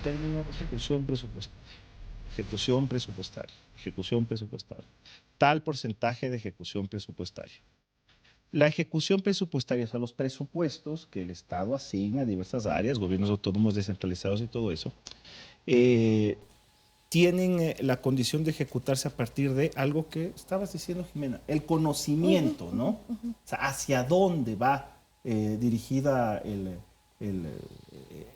término ejecución presupuestaria. Ejecución presupuestaria. Ejecución presupuestaria. Tal porcentaje de ejecución presupuestaria. La ejecución presupuestaria son los presupuestos que el Estado asigna a diversas áreas, gobiernos autónomos descentralizados y todo eso, tienen la condición de ejecutarse a partir de algo que estabas diciendo, Jimena, el conocimiento, ¿no? O sea, hacia dónde va dirigida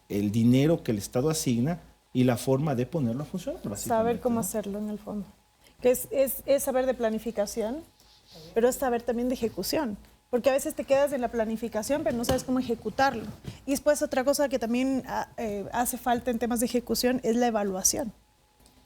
el dinero que el Estado asigna y la forma de ponerlo a funcionar. Saber cómo, ¿no?, hacerlo en el fondo. Que es saber de planificación, pero es saber también de ejecución. Porque a veces te quedas en la planificación, pero no sabes cómo ejecutarlo. Y después otra cosa que también hace falta en temas de ejecución es la evaluación.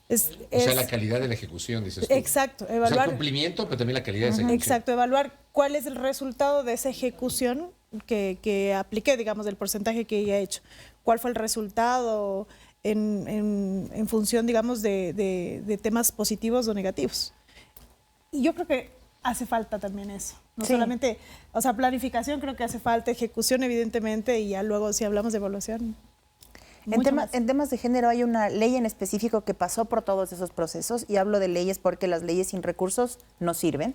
O sea, la calidad de la ejecución, dices tú. Exacto. Evaluar, o sea, el cumplimiento, pero también la calidad de esa ejecución. Exacto, evaluar cuál es el resultado de esa ejecución que apliqué, digamos, del porcentaje que ya he hecho. ¿Cuál fue el resultado en función, digamos, de temas positivos o negativos? Y yo creo que hace falta también eso. No solamente, o sea, planificación creo que hace falta, ejecución evidentemente, y ya luego si hablamos de evaluación. En temas de género hay una ley en específico que pasó por todos esos procesos, y hablo de leyes porque las leyes sin recursos no sirven.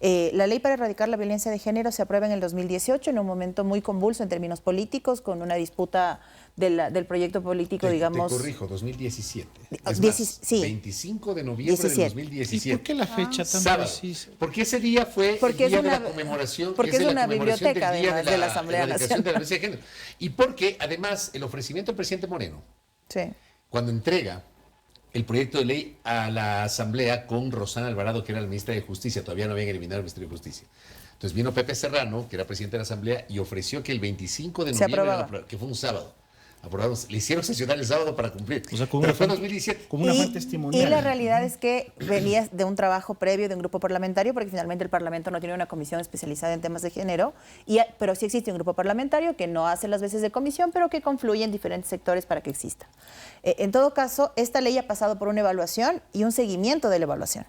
La ley para erradicar la violencia de género se aprueba en el 2018, en un momento muy convulso en términos políticos, con una disputa del proyecto político, digamos... Te corrijo, 2017. Es más, 25 de noviembre del 2017. ¿Y por qué la fecha tan precisa? Porque ese día fue el día de la conmemoración. Porque es una biblioteca, además, de la Asamblea Nacional. De la violencia de género. Y porque, además, el ofrecimiento del presidente Moreno, cuando entrega el proyecto de ley a la Asamblea con Rosana Alvarado, que era la ministra de Justicia, todavía no habían eliminado el Ministerio de Justicia. Entonces vino Pepe Serrano, que era presidente de la Asamblea, y ofreció que el 25 de noviembre, que fue un sábado, aprobamos, le hicieron sesionar el sábado para cumplir. O sea, pero fue en 2017. Como una fuente testimonial. Y la realidad es que venía de un trabajo previo de un grupo parlamentario, porque finalmente el Parlamento no tiene una comisión especializada en temas de género, pero sí existe un grupo parlamentario que no hace las veces de comisión, pero que confluye en diferentes sectores para que exista. En todo caso, esta ley ha pasado por una evaluación y un seguimiento de la evaluación.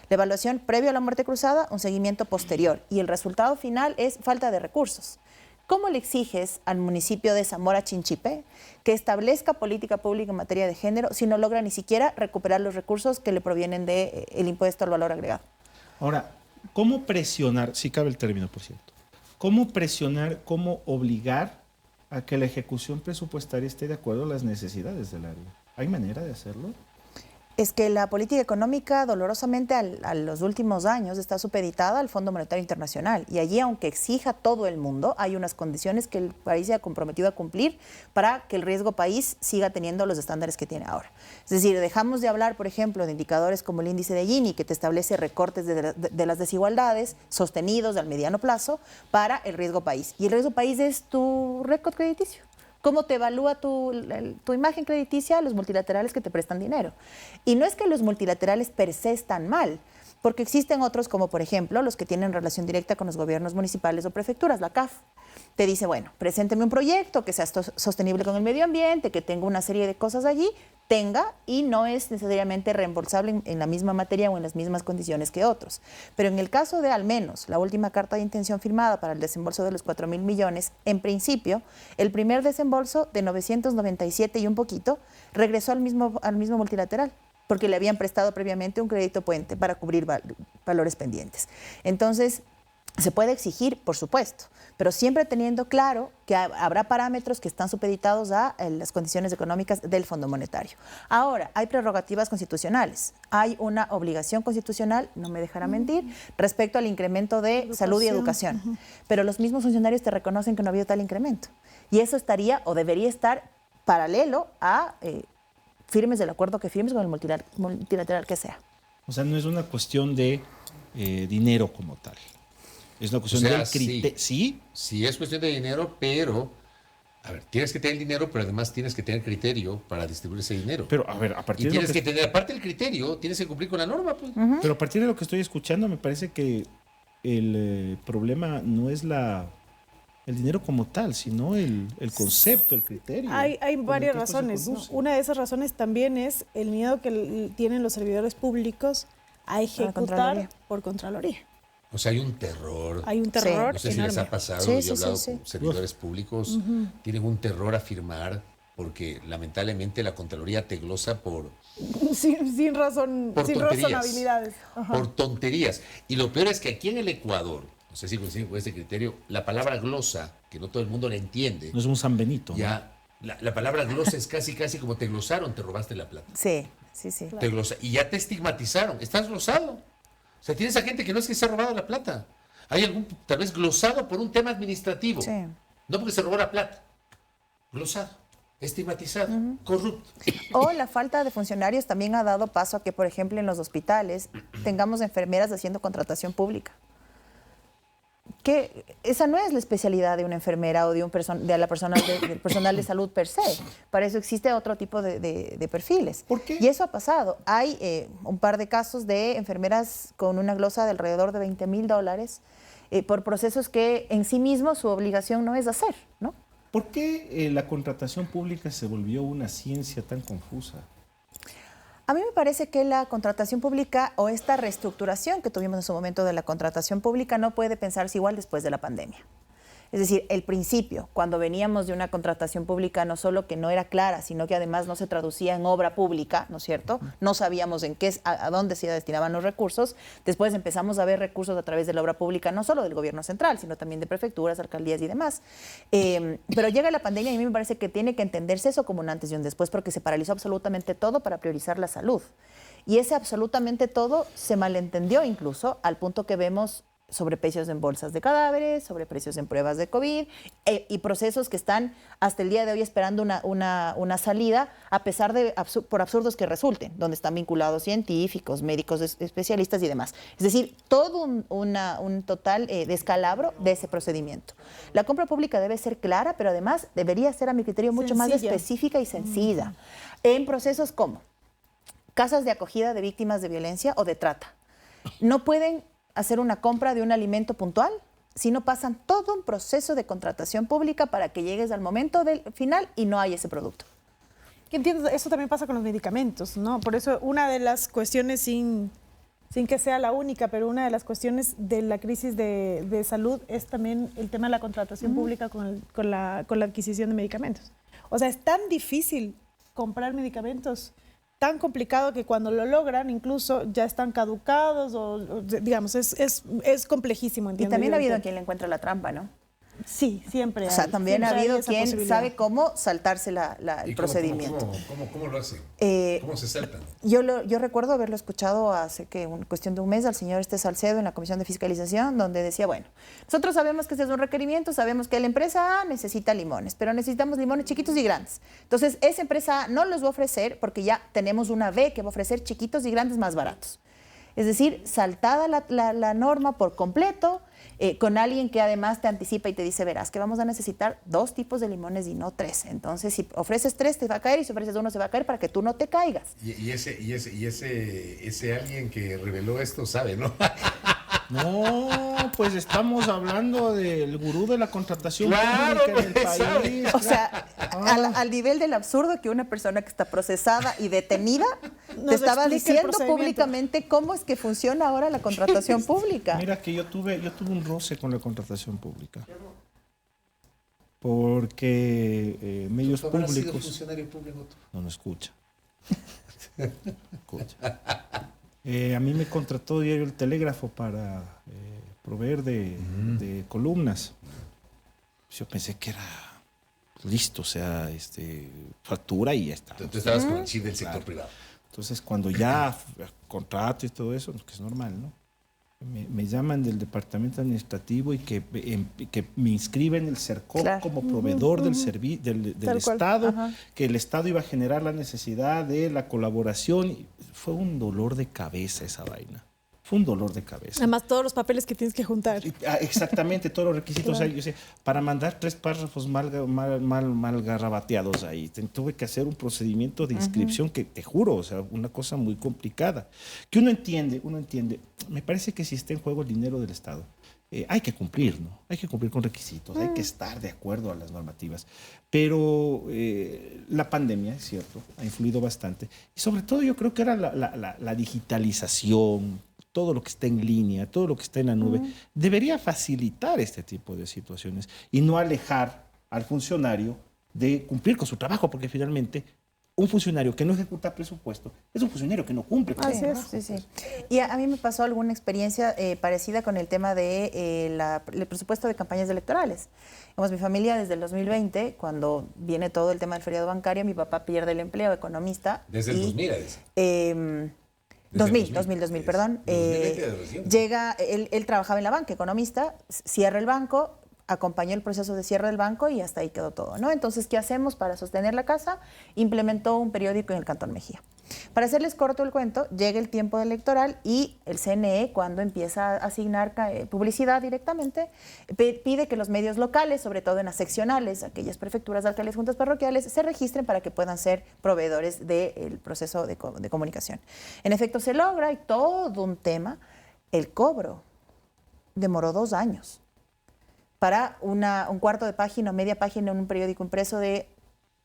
La evaluación previo a la muerte cruzada, un seguimiento posterior, y el resultado final es falta de recursos. ¿Cómo le exiges al municipio de Zamora Chinchipe que establezca política pública en materia de género si no logra ni siquiera recuperar los recursos que le provienen del impuesto al valor agregado? Ahora, ¿cómo presionar, si cabe el término, por cierto, cómo presionar, cómo obligar a que la ejecución presupuestaria esté de acuerdo a las necesidades del área? ¿Hay manera de hacerlo? Es que la política económica, dolorosamente, a los últimos años está supeditada al Fondo Monetario Internacional. Y allí, aunque exija todo el mundo, hay unas condiciones que el país se ha comprometido a cumplir para que el riesgo país siga teniendo los estándares que tiene ahora. Es decir, dejamos de hablar, por ejemplo, de indicadores como el índice de Gini, que te establece recortes de las desigualdades sostenidos al mediano plazo para el riesgo país. Y el riesgo país es tu récord crediticio. ¿Cómo te evalúa tu imagen crediticia los multilaterales que te prestan dinero? Y no es que los multilaterales per se están mal, porque existen otros como, por ejemplo, los que tienen relación directa con los gobiernos municipales o prefecturas, la CAF. Te dice, bueno, presénteme un proyecto que sea sostenible con el medio ambiente, que tenga una serie de cosas allí, y no es necesariamente reembolsable en la misma materia o en las mismas condiciones que otros. Pero en el caso de, al menos, la última carta de intención firmada para el desembolso de los 4.000 millones, en principio, el primer desembolso de 997 y un poquito regresó al mismo multilateral, porque le habían prestado previamente un crédito puente para cubrir valores pendientes. Entonces, se puede exigir, por supuesto, pero siempre teniendo claro que habrá parámetros que están supeditados a las condiciones económicas del Fondo Monetario. Ahora, hay prerrogativas constitucionales, hay una obligación constitucional, no me dejará mentir, respecto al incremento de salud y educación. Pero los mismos funcionarios te reconocen que no ha habido tal incremento. Y eso estaría o debería estar paralelo a firmes del acuerdo que firmes con el multilateral que sea. O sea, no es una cuestión de dinero como tal. Es una cuestión del criterio. ¿Sí? Sí, es cuestión de dinero, pero, a ver, tienes que tener el dinero, pero además tienes que tener criterio para distribuir ese dinero. Pero, a ver, a partir y tienes que tener, aparte del criterio, tienes que cumplir con la norma, pues. Pero a partir de lo que estoy escuchando, me parece que el problema no es el dinero como tal, sino el concepto, el criterio. Hay varias razones, ¿no? Una de esas razones también es el miedo que tienen los servidores públicos a ejecutar por Contraloría. O sea, hay un terror. Hay un terror. No sé si les ha pasado, yo he hablado con servidores públicos, tienen un terror a firmar porque lamentablemente la Contraloría te glosa por sin razón, por sin tonterías, razonabilidades. Ajá. por tonterías. Y lo peor es que aquí en el Ecuador, no sé si coinciden con este criterio, la palabra glosa, que no todo el mundo la entiende. No es un San Benito. Ya, la palabra glosa es casi como te glosaron, te robaste la plata. Sí. Te y ya te estigmatizaron, estás glosado. O sea, tienes a gente que no es que se ha robado la plata. Hay algún, tal vez glosado por un tema administrativo. Sí. No porque se robó la plata. Glosado, estigmatizado, corrupto. O la falta de funcionarios también ha dado paso a que, por ejemplo, en los hospitales tengamos enfermeras haciendo contratación pública. Que esa no es la especialidad de una enfermera o de del personal de salud per se. Para eso existe otro tipo de perfiles. ¿Por qué? Y eso ha pasado. Hay un par de casos de enfermeras con una glosa de alrededor de $20,000 por procesos que en sí mismos su obligación no es hacer, ¿no? ¿Por qué la contratación pública se volvió una ciencia tan confusa? A mí me parece que la contratación pública o esta reestructuración que tuvimos en su momento de la contratación pública no puede pensarse igual después de la pandemia. Es decir, el principio, cuando veníamos de una contratación pública, no solo que no era clara, sino que además no se traducía en obra pública, ¿no es cierto? No sabíamos a dónde se destinaban los recursos. Después empezamos a ver recursos a través de la obra pública, no solo del gobierno central, sino también de prefecturas, alcaldías y demás. Pero llega la pandemia y a mí me parece que tiene que entenderse eso como un antes y un después, porque se paralizó absolutamente todo para priorizar la salud. Y ese absolutamente todo se malentendió incluso al punto que vemos sobreprecios en bolsas de cadáveres, sobreprecios en pruebas de COVID y procesos que están hasta el día de hoy esperando una salida, a pesar de por absurdos que resulten, donde están vinculados científicos, médicos especialistas y demás. Es decir, todo un total descalabro de ese procedimiento. La compra pública debe ser clara, pero además debería ser, a mi criterio, mucho más específica y sencilla. En procesos como casas de acogida de víctimas de violencia o de trata. No pueden hacer una compra de un alimento puntual, si no pasan todo un proceso de contratación pública para que llegues al momento del final y no hay ese producto. Entiendo, eso también pasa con los medicamentos, ¿no? Por eso una de las cuestiones, sin que sea la única, pero una de las cuestiones de la crisis de salud es también el tema de la contratación pública con la adquisición de medicamentos. O sea, es tan difícil comprar medicamentos, tan complicado que cuando lo logran incluso ya están caducados o digamos, es complejísimo. Y también ha habido quien le encuentra la trampa, ¿no? Sí, siempre hay. O sea, también ha habido quien sabe cómo saltarse el procedimiento. ¿Cómo lo hacen? ¿Cómo se saltan? Yo recuerdo haberlo escuchado hace cuestión de un mes al señor Salcedo en la Comisión de Fiscalización, donde decía, bueno, nosotros sabemos que este es un requerimiento, sabemos que la empresa A necesita limones, pero necesitamos limones chiquitos y grandes. Entonces, esa empresa A no los va a ofrecer porque ya tenemos una B que va a ofrecer chiquitos y grandes más baratos. Es decir, saltada la norma por completo, con alguien que además te anticipa y te dice, verás que vamos a necesitar 2 tipos de limones y no 3. Entonces, si ofreces 3 te va a caer y si ofreces 1 se va a caer para que tú no te caigas. Y ese alguien que reveló esto sabe, ¿no? No, pues estamos hablando del gurú de la contratación Claro, pública en el país. O sea, al nivel del absurdo que una persona que está procesada y detenida te estaba diciendo públicamente cómo es que funciona ahora la contratación pública. Mira que yo tuve un roce con la contratación pública. Porque medios públicos... ¿Sido funcionario público tú? No escucha. Escucha. A mí me contrató Diario El Telégrafo para proveer de columnas. Yo pensé que era listo, o sea, factura y ya está. Tú estabas con el chip del sector privado. Entonces, cuando ya contrato y todo eso, que es normal, ¿no? Me llaman del departamento administrativo y que me inscriben en el CERCOP como proveedor del Estado, que el Estado iba a generar la necesidad de la colaboración. Fue un dolor de cabeza esa vaina. Fue un dolor de cabeza. Además, todos los papeles que tienes que juntar. Exactamente, todos los requisitos. Claro. O sea, para mandar 3 párrafos mal garrabateados ahí. Tuve que hacer un procedimiento de inscripción que, te juro, o sea, una cosa muy complicada. Que uno entiende. Me parece que si está en juego el dinero del Estado, hay que cumplir, ¿no? Hay que cumplir con requisitos, hay que estar de acuerdo a las normativas. Pero la pandemia, es cierto, ha influido bastante. Y sobre todo yo creo que era la digitalización, todo lo que está en línea, todo lo que está en la nube, debería facilitar este tipo de situaciones y no alejar al funcionario de cumplir con su trabajo, porque finalmente un funcionario que no ejecuta presupuesto es un funcionario que no cumple con su trabajo. Sí. Y a mí me pasó alguna experiencia parecida con el tema de el presupuesto de campañas electorales. Mi familia desde el 2020, cuando viene todo el tema del feriado bancario, mi papá pierde el empleo, economista. Desde el 2000, 2000, perdón. Llega, él trabajaba en la banca, economista, cierra el banco, acompañó el proceso de cierre del banco y hasta ahí quedó todo, ¿no? Entonces, ¿qué hacemos para sostener la casa? Implementó un periódico en el Cantón Mejía. Para hacerles corto el cuento, llega el tiempo electoral y el CNE, cuando empieza a asignar publicidad directamente, pide que los medios locales, sobre todo en las seccionales, aquellas prefecturas, alcaldes, juntas parroquiales, se registren para que puedan ser proveedores del proceso de comunicación. En efecto, se logra y todo un tema. El cobro demoró 2 años. Para un cuarto de página o media página en un periódico impreso de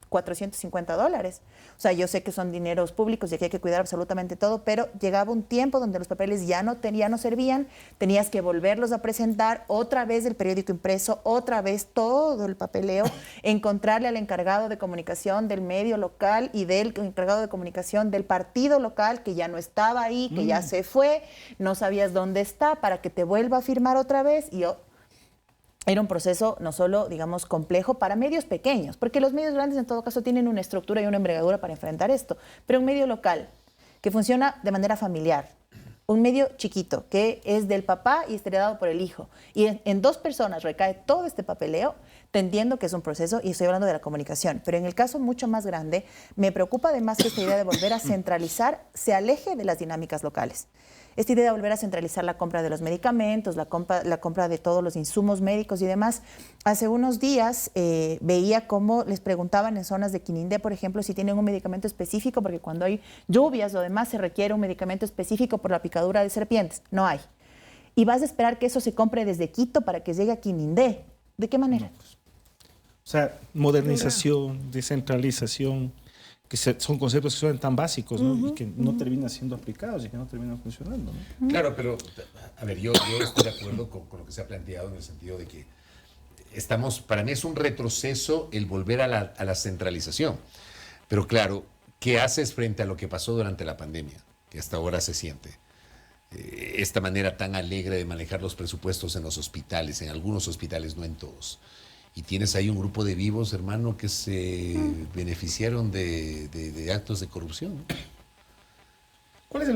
$450. O sea, yo sé que son dineros públicos y aquí hay que cuidar absolutamente todo, pero llegaba un tiempo donde los papeles ya no servían, tenías que volverlos a presentar, otra vez el periódico impreso, otra vez todo el papeleo, encontrarle al encargado de comunicación del medio local y del encargado de comunicación del partido local que ya no estaba ahí, que ya se fue, no sabías dónde está, para que te vuelva a firmar otra vez. Y era un proceso no solo, digamos, complejo para medios pequeños, porque los medios grandes en todo caso tienen una estructura y una envergadura para enfrentar esto, pero un medio local que funciona de manera familiar, un medio chiquito que es del papá y es heredado por el hijo, y en 2 personas recae todo este papeleo, te entiendo que es un proceso y estoy hablando de la comunicación, pero en el caso mucho más grande, me preocupa además que esta idea de volver a centralizar se aleje de las dinámicas locales. Esta idea de volver a centralizar la compra de los medicamentos, la compra de todos los insumos médicos y demás. Hace unos días veía cómo les preguntaban en zonas de Quinindé, por ejemplo, si tienen un medicamento específico, porque cuando hay lluvias o demás se requiere un medicamento específico por la picadura de serpientes. No hay. Y vas a esperar que eso se compre desde Quito para que llegue a Quinindé. ¿De qué manera? No, pues. O sea, modernización, descentralización, que son conceptos que son tan básicos, ¿no? Y que no terminan siendo aplicados y que no terminan funcionando, ¿no? Claro, pero, a ver, yo estoy de acuerdo con lo que se ha planteado en el sentido de que para mí es un retroceso el volver a la centralización. Pero claro, ¿qué haces frente a lo que pasó durante la pandemia? Que hasta ahora se siente. Esta manera tan alegre de manejar los presupuestos en los hospitales, en algunos hospitales, no en todos. Y tienes ahí un grupo de vivos, hermano, que se beneficiaron de actos de corrupción, ¿no? ¿Cuál es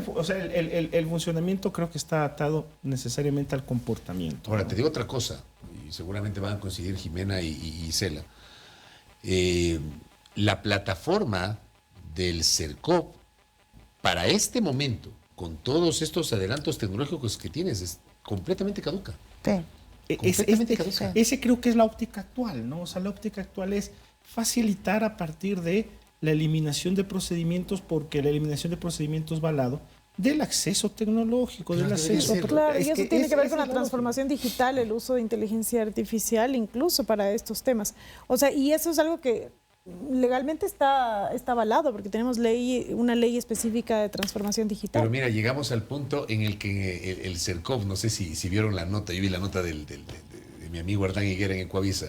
el funcionamiento? Creo que está atado necesariamente al comportamiento. Ahora, ¿no? Te digo otra cosa, y seguramente van a coincidir Jimena y Cela. La plataforma del CERCOP, para este momento, con todos estos adelantos tecnológicos que tienes, es completamente caduca. Sí. Ese creo que es la óptica actual, ¿no? O sea, la óptica actual es facilitar a partir de la eliminación de procedimientos, porque la eliminación de procedimientos va al lado del acceso tecnológico, del acceso... Claro, y eso tiene que ver con la transformación digital, el uso de inteligencia artificial, incluso para estos temas. O sea, y eso es algo que legalmente está avalado, porque tenemos una ley específica de transformación digital. Pero mira, llegamos al punto en el que el CERCOP, no sé si vieron la nota, yo vi la nota de mi amigo Ardán Higuera en Ecuavisa,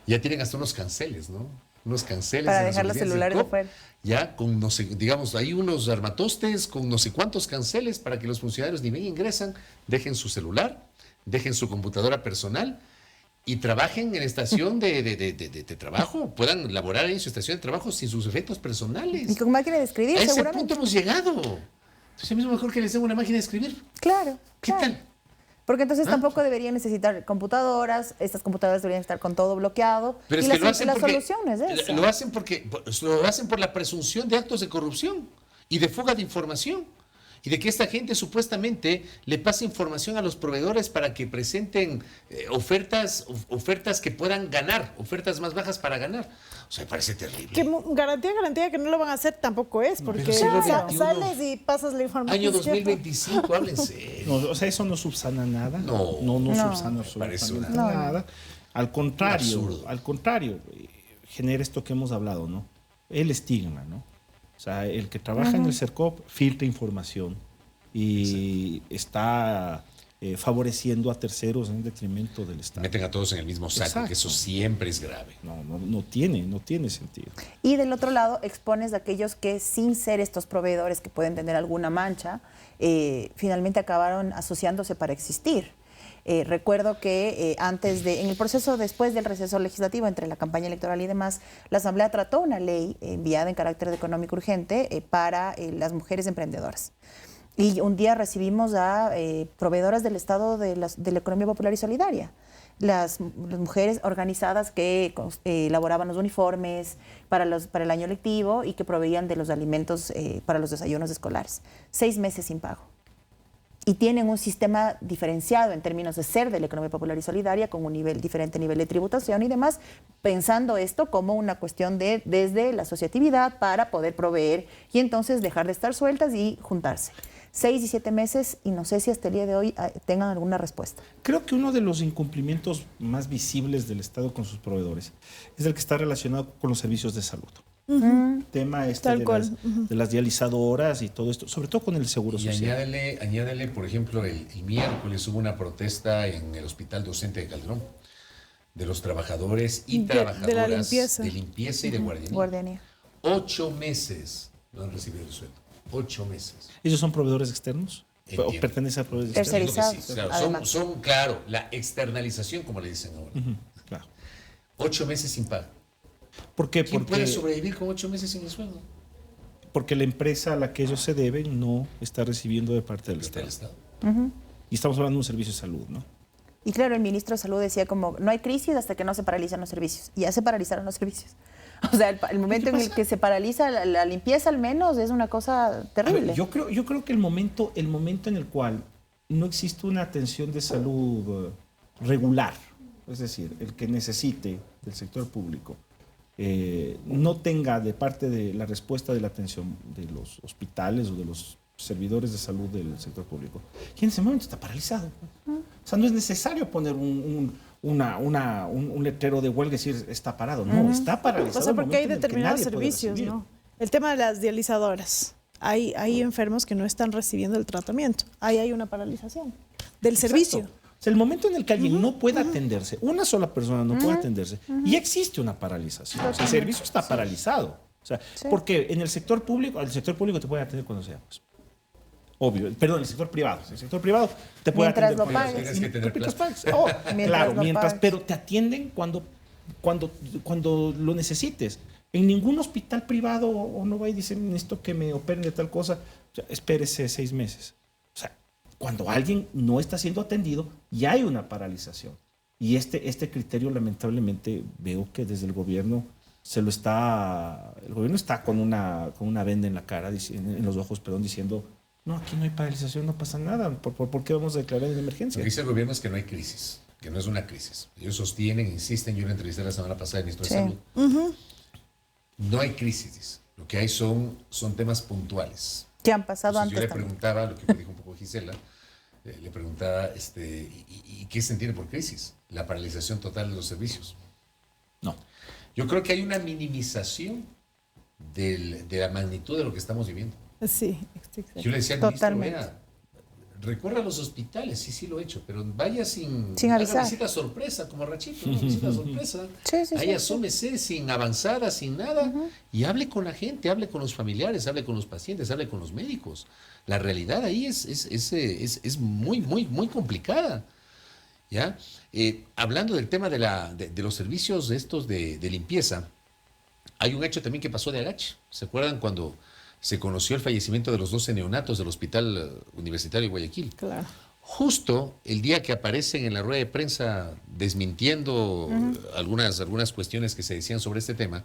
ya tienen hasta unos canceles, ¿no? Unos canceles. Para dejar los celulares afuera. Ya con, no sé, digamos, hay unos armatostes con no sé cuántos canceles para que los funcionarios ni bien ingresan, dejen su celular, dejen su computadora personal y trabajen en estación de trabajo, puedan laborar en su estación de trabajo sin sus efectos personales. Y con máquina de escribir, seguramente. A ese seguramente. punto hemos llegado. Entonces es mismo mejor que les den una máquina de escribir. Claro. ¿Qué tal? Porque entonces tampoco deberían necesitar computadoras, estas computadoras deberían estar con todo bloqueado. Pero es y que lo hacen la porque, solución es esa. lo hacen por la presunción de actos de corrupción y de fuga de información. Y de que esta gente supuestamente le pase información a los proveedores para que presenten ofertas que puedan ganar, ofertas más bajas para ganar. O sea, me parece terrible. Que garantía que no lo van a hacer tampoco es, porque sales y pasas la información. Año 2025, háblense. No, o sea, eso no subsana nada. No subsana absolutamente nada. Al contrario, genera esto que hemos hablado, ¿no? El estigma, ¿no? O sea, el que trabaja en el CERCOP filtra información y está favoreciendo a terceros en detrimento del Estado. Meten a todos en el mismo saco, Exacto. que eso siempre es grave. No tiene sentido. Y del otro lado, expones a aquellos que, sin ser estos proveedores que pueden tener alguna mancha, finalmente acabaron asociándose para existir. Recuerdo que en el proceso después del receso legislativo, entre la campaña electoral y demás, la Asamblea trató una ley enviada en carácter de económico urgente para las mujeres emprendedoras. Y un día recibimos a proveedoras del Estado de la Economía Popular y Solidaria, las mujeres organizadas que elaboraban los uniformes para el año lectivo y que proveían de los alimentos para los desayunos escolares. 6 meses sin pago. Y tienen un sistema diferenciado en términos de ser de la Economía Popular y Solidaria, con un diferente nivel de tributación y demás, pensando esto como una cuestión desde la asociatividad para poder proveer y entonces dejar de estar sueltas y juntarse. 6 y 7 meses, y no sé si hasta el día de hoy tengan alguna respuesta. Creo que uno de los incumplimientos más visibles del Estado con sus proveedores es el que está relacionado con los servicios de salud. Tema de las dializadoras y todo esto, sobre todo con el seguro social. Y añádele, por ejemplo, el miércoles hubo una protesta en el Hospital Docente de Calderón de los trabajadores y trabajadoras de la limpieza. De limpieza y de guardianía. 8 meses no han recibido el sueldo. 8 meses. ¿Ellos son proveedores externos? Entiendo. ¿O pertenecen a proveedores externos? Tercerizados. Sí, claro, claro, la externalización, como le dicen ahora. Claro. 8 meses sin pago. ¿Por qué? ¿Quién puede sobrevivir con 8 meses sin el sueldo? Porque la empresa a la que ellos se deben no está recibiendo de parte del Estado. Y estamos hablando de un servicio de salud, ¿no? Y claro, el ministro de Salud decía como, no hay crisis hasta que no se paralizan los servicios. Y ya se paralizaron los servicios. O sea, el momento en el que se paraliza la limpieza al menos es una cosa terrible. Ver, yo creo que el momento en el cual no existe una atención de salud regular, es decir, el que necesite del sector público, no tenga de parte de la respuesta de la atención de los hospitales o de los servidores de salud del sector público, y en ese momento está paralizado. O sea, no es necesario poner un letrero de huelga y decir está parado. No, está paralizado. O sea, porque hay determinados servicios, ¿no? El tema de las dializadoras. Hay enfermos que no están recibiendo el tratamiento. Ahí hay una paralización del servicio. O sea, el momento en el que alguien no puede atenderse, una sola persona no puede atenderse, y existe una paralización. O sea, el servicio está paralizado. O sea, porque en el sector público te puede atender cuando sea. Pues. Obvio, perdón, el sector privado. El sector privado te puede atender lo pagues. Tienes que tener claro, pero te atienden cuando lo necesites. En ningún hospital privado o no va y dicen, necesito que me operen de tal cosa, o sea, espérese 6 meses. O sea, cuando alguien no está siendo atendido, ya hay una paralización. Y este criterio, lamentablemente, veo que desde el gobierno el gobierno está con una venda en la cara, en los ojos, diciendo, no, aquí no hay paralización, no pasa nada. ¿Por qué vamos a declarar en emergencia? Lo que dice el gobierno es que no hay crisis, que no es una crisis. Ellos sostienen, insisten, yo lo entrevisté la semana pasada al ministro de Salud. No hay crisis, dice. Lo que hay son temas puntuales. Que han pasado Entonces, antes. Yo le preguntaba, lo que me dijo un poco Gisela, le preguntaba, ¿y qué se entiende por crisis? La paralización total de los servicios. No. Yo creo que hay una minimización de la magnitud de lo que estamos viviendo. Sí, yo le decía al ministro, vea, recorra los hospitales, sí lo he hecho, pero vaya sin avisar. Haga visita sorpresa, como Rachito, una visita sorpresa. Ahí asómese sin avanzada, sin nada, y hable con la gente, hable con los familiares, hable con los pacientes, hable con los médicos. La realidad ahí es muy, muy, muy complicada. ¿Ya? Hablando del tema de los servicios estos de limpieza, hay un hecho también que pasó de agache. ¿Se acuerdan cuando se conoció el fallecimiento de los 12 neonatos del Hospital Universitario de Guayaquil? Claro. Justo el día que aparecen en la rueda de prensa desmintiendo algunas cuestiones que se decían sobre este tema,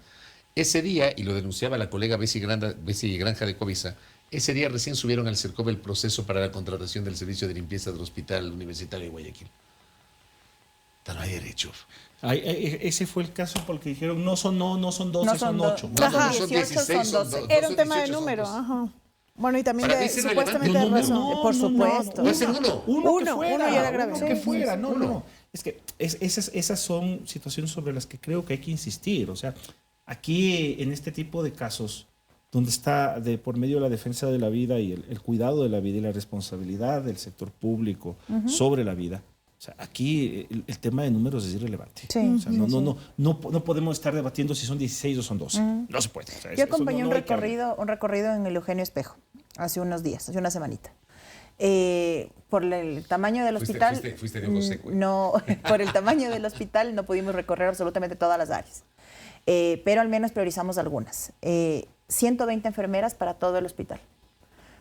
ese día, y lo denunciaba la colega Bessie Granja de Covisa, ese día recién subieron al CERCOV el proceso para la contratación del servicio de limpieza del Hospital Universitario de Guayaquil. No hay derecho. Ese fue el caso porque dijeron no son 12, son 8. No son 18, son 12. Era un tema de número. Ajá. Bueno, y también supuestamente de razón. Por supuesto. Puede ser uno ya era grave. Uno que fuera. No. Es que esas son situaciones sobre las que creo que hay que insistir. O sea, aquí en este tipo de casos donde está de por medio la defensa de la vida y el cuidado de la vida y la responsabilidad del sector público sobre la vida. O sea, aquí el tema de números es irrelevante. Sí. O sea, no podemos estar debatiendo si son 16 o son 12. No se puede. O sea, yo acompañé un recorrido en el Eugenio Espejo hace unos días, hace una semanita. Por el tamaño del hospital, fuiste de ojo seco. No, por el tamaño del hospital no pudimos recorrer absolutamente todas las áreas, pero al menos priorizamos algunas. 120 enfermeras para todo el hospital,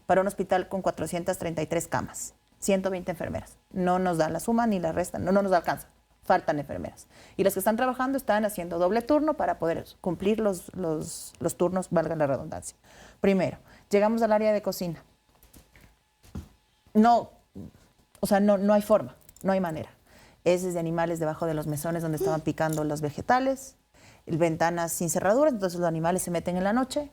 para un hospital con 433 camas. 120 enfermeras. No nos da la suma ni la resta, no nos alcanza. Faltan enfermeras. Y las que están trabajando están haciendo doble turno para poder cumplir los turnos, valga la redundancia. Primero, llegamos al área de cocina. No hay forma, no hay manera. Heces de animales debajo de los mesones donde estaban picando los vegetales, ventanas sin cerraduras, entonces los animales se meten en la noche.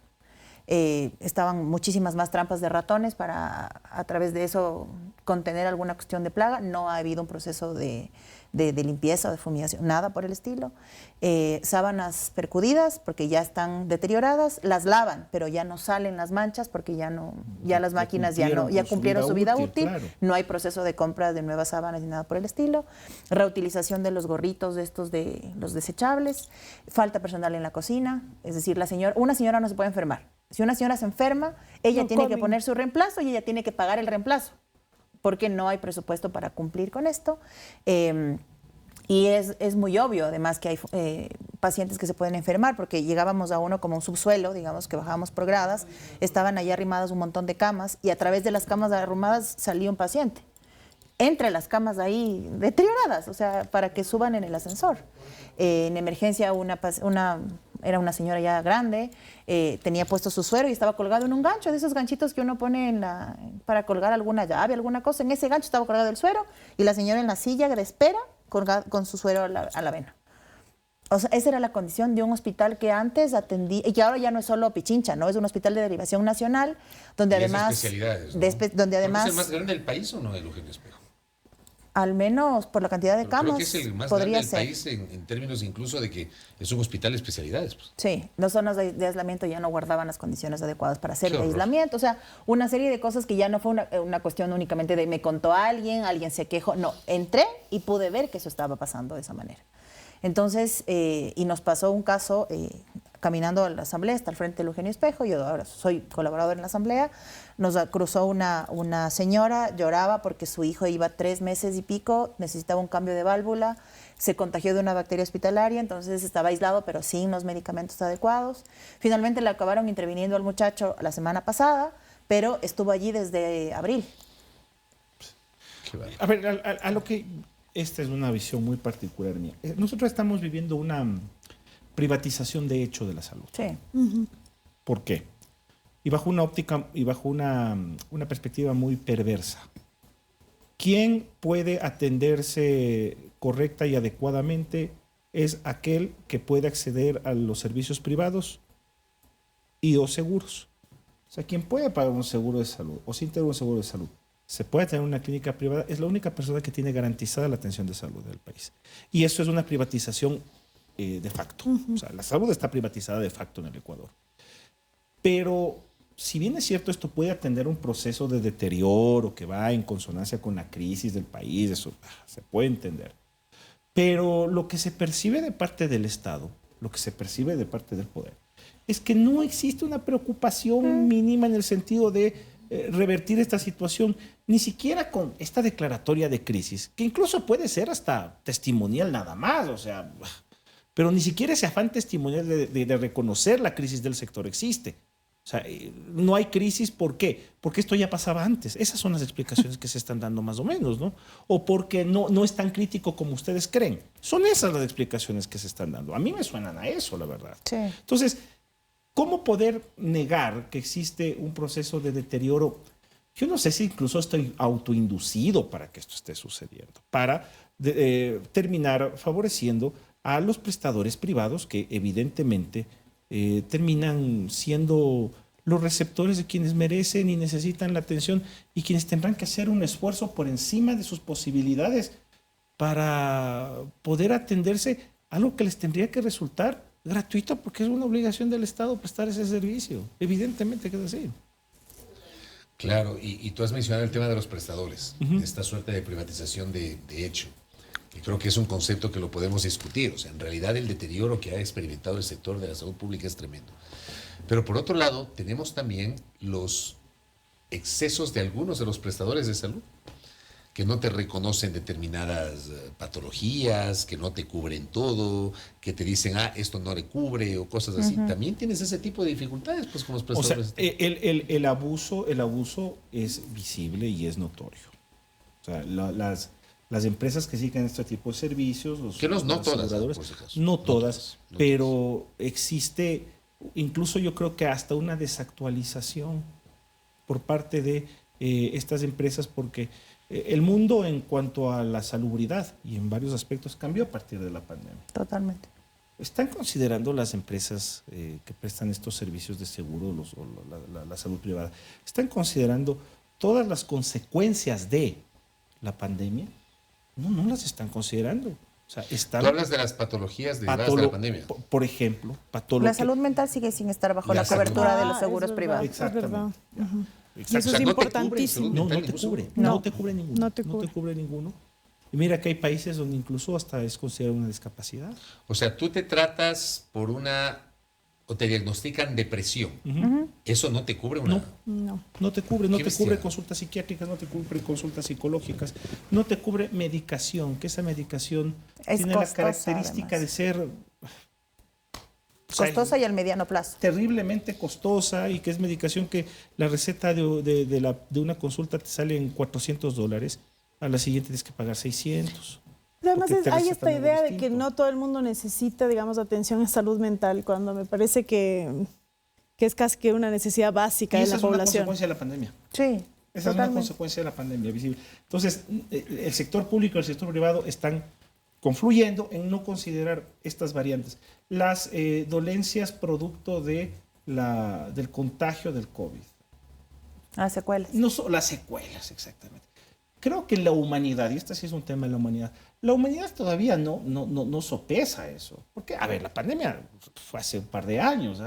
Estaban muchísimas más trampas de ratones para a través de eso contener alguna cuestión de plaga. No ha habido un proceso de limpieza o de fumigación, nada por el estilo. Sábanas percudidas porque ya están deterioradas, las lavan, pero ya no salen las manchas porque ya las máquinas ya cumplieron su vida útil. Claro. No hay proceso de compra de nuevas sábanas ni nada por el estilo. Reutilización de los gorritos de los desechables. Falta personal en la cocina, es decir, una señora no se puede enfermar. Si una señora se enferma, ella tiene que poner su reemplazo y ella tiene que pagar el reemplazo, porque no hay presupuesto para cumplir con esto. Y es muy obvio, además, que hay pacientes que se pueden enfermar, porque llegábamos a uno como un subsuelo, digamos, que bajábamos por gradas, estaban allá arrimadas un montón de camas, y a través de las camas arrumadas salía un paciente. Entre las camas ahí deterioradas, o sea, para que suban en el ascensor. En emergencia era una señora ya grande, tenía puesto su suero y estaba colgado en un gancho, de esos ganchitos que uno pone para colgar alguna llave, alguna cosa. En ese gancho estaba colgado el suero y la señora en la silla de espera con su suero a la vena. O sea, esa era la condición de un hospital que antes atendía, y que ahora ya no es solo Pichincha, ¿no? Es un hospital de derivación nacional, donde además... especialidades, ¿no? Donde además... ¿Es el más grande del país o no, el Eugenio Espejo? Al menos por la cantidad de camas, creo que es el más podría grande del país en términos incluso de que es un hospital de especialidades. Pues. Sí, las zonas de aislamiento ya no guardaban las condiciones adecuadas para hacer el aislamiento. O sea, una serie de cosas que ya no fue una cuestión únicamente de me contó alguien se quejó. No, entré y pude ver que eso estaba pasando de esa manera. Entonces, y nos pasó un caso caminando a la asamblea, está al frente del Eugenio Espejo, yo ahora soy colaborador en la asamblea, nos cruzó una señora, lloraba porque su hijo iba 3 meses y pico, necesitaba un cambio de válvula, se contagió de una bacteria hospitalaria, entonces estaba aislado pero sin los medicamentos adecuados. Finalmente le acabaron interviniendo al muchacho la semana pasada, pero estuvo allí desde abril. A ver, a lo que... Esta es una visión muy particular mía. Nosotros estamos viviendo una privatización de hecho de la salud. Sí. ¿Por qué? Y bajo una óptica y bajo una perspectiva muy perversa. ¿Quién puede atenderse correcta y adecuadamente? Es aquel que puede acceder a los servicios privados y o seguros. O sea, quien puede pagar un seguro de salud o sin tener un seguro de salud, se puede tener una clínica privada, es la única persona que tiene garantizada la atención de salud del país. Y eso es una privatización de facto. O sea, la salud está privatizada de facto en el Ecuador. Pero, si bien es cierto, esto puede atender un proceso de deterioro que va en consonancia con la crisis del país, eso se puede entender. Pero lo que se percibe de parte del Estado, lo que se percibe de parte del poder, es que no existe una preocupación mínima en el sentido de revertir esta situación, ni siquiera con esta declaratoria de crisis, que incluso puede ser hasta testimonial nada más, o sea, pero ni siquiera ese afán testimonial de reconocer la crisis del sector existe. O sea, no hay crisis, ¿por qué? Porque esto ya pasaba antes. Esas son las explicaciones que se están dando más o menos, ¿no? O porque no es tan crítico como ustedes creen. Son esas las explicaciones que se están dando. A mí me suenan a eso, la verdad. Sí. Entonces, ¿cómo poder negar que existe un proceso de deterioro? Yo no sé si incluso estoy autoinducido para que esto esté sucediendo, para terminar favoreciendo a los prestadores privados que evidentemente terminan siendo los receptores de quienes merecen y necesitan la atención y quienes tendrán que hacer un esfuerzo por encima de sus posibilidades para poder atenderse, algo que les tendría que resultar gratuita porque es una obligación del Estado prestar ese servicio. Evidentemente que es así. Claro, y tú has mencionado el tema de los prestadores, esta suerte de privatización de hecho. Y creo que es un concepto que lo podemos discutir. O sea, en realidad el deterioro que ha experimentado el sector de la salud pública es tremendo. Pero por otro lado, tenemos también los excesos de algunos de los prestadores de salud, que no te reconocen determinadas patologías, que no te cubren todo, que te dicen, esto no le cubre o cosas así. También tienes ese tipo de dificultades pues, con los prestadores. O sea, el abuso es visible y es notorio. O sea, las empresas que siguen este tipo de servicios, no todas, por si acaso. No todas, pero existe, incluso yo creo que hasta una desactualización por parte de estas empresas, porque el mundo en cuanto a la salubridad y en varios aspectos cambió a partir de la pandemia. Totalmente. ¿Están considerando las empresas que prestan estos servicios de seguro, la salud privada, están considerando todas las consecuencias de la pandemia? No las están considerando. O sea, Tú hablas de las patologías derivadas de la pandemia. Por ejemplo, la salud mental sigue sin estar bajo la cobertura de los seguros privados. Exactamente. Eso es importantísimo. No te cubre ninguno. No te cubre ninguno. Y mira que hay países donde incluso hasta es considerada una discapacidad. O sea, tú te tratas o te diagnostican depresión. ¿Eso no te cubre una? No te cubre. No te cubre consultas psiquiátricas, no te cubre consultas psicológicas, no te cubre medicación, que esa medicación tiene la característica de ser costosa y al mediano plazo. Terriblemente costosa, y que es medicación que la receta de una consulta te sale en $400, a la siguiente tienes que pagar 600. Además hay esta idea de que no todo el mundo necesita, digamos, atención en salud mental, cuando me parece que es casi que una necesidad básica de la población. Esa es una consecuencia de la pandemia. Sí, esa es una consecuencia de la pandemia visible. Entonces, el sector público y el sector privado están confluyendo en no considerar estas variantes. Las dolencias producto del contagio del COVID. Las secuelas. No las secuelas, exactamente. Creo que la humanidad, y este sí es un tema de la humanidad todavía no sopesa eso. Porque, a ver, la pandemia fue hace un par de años,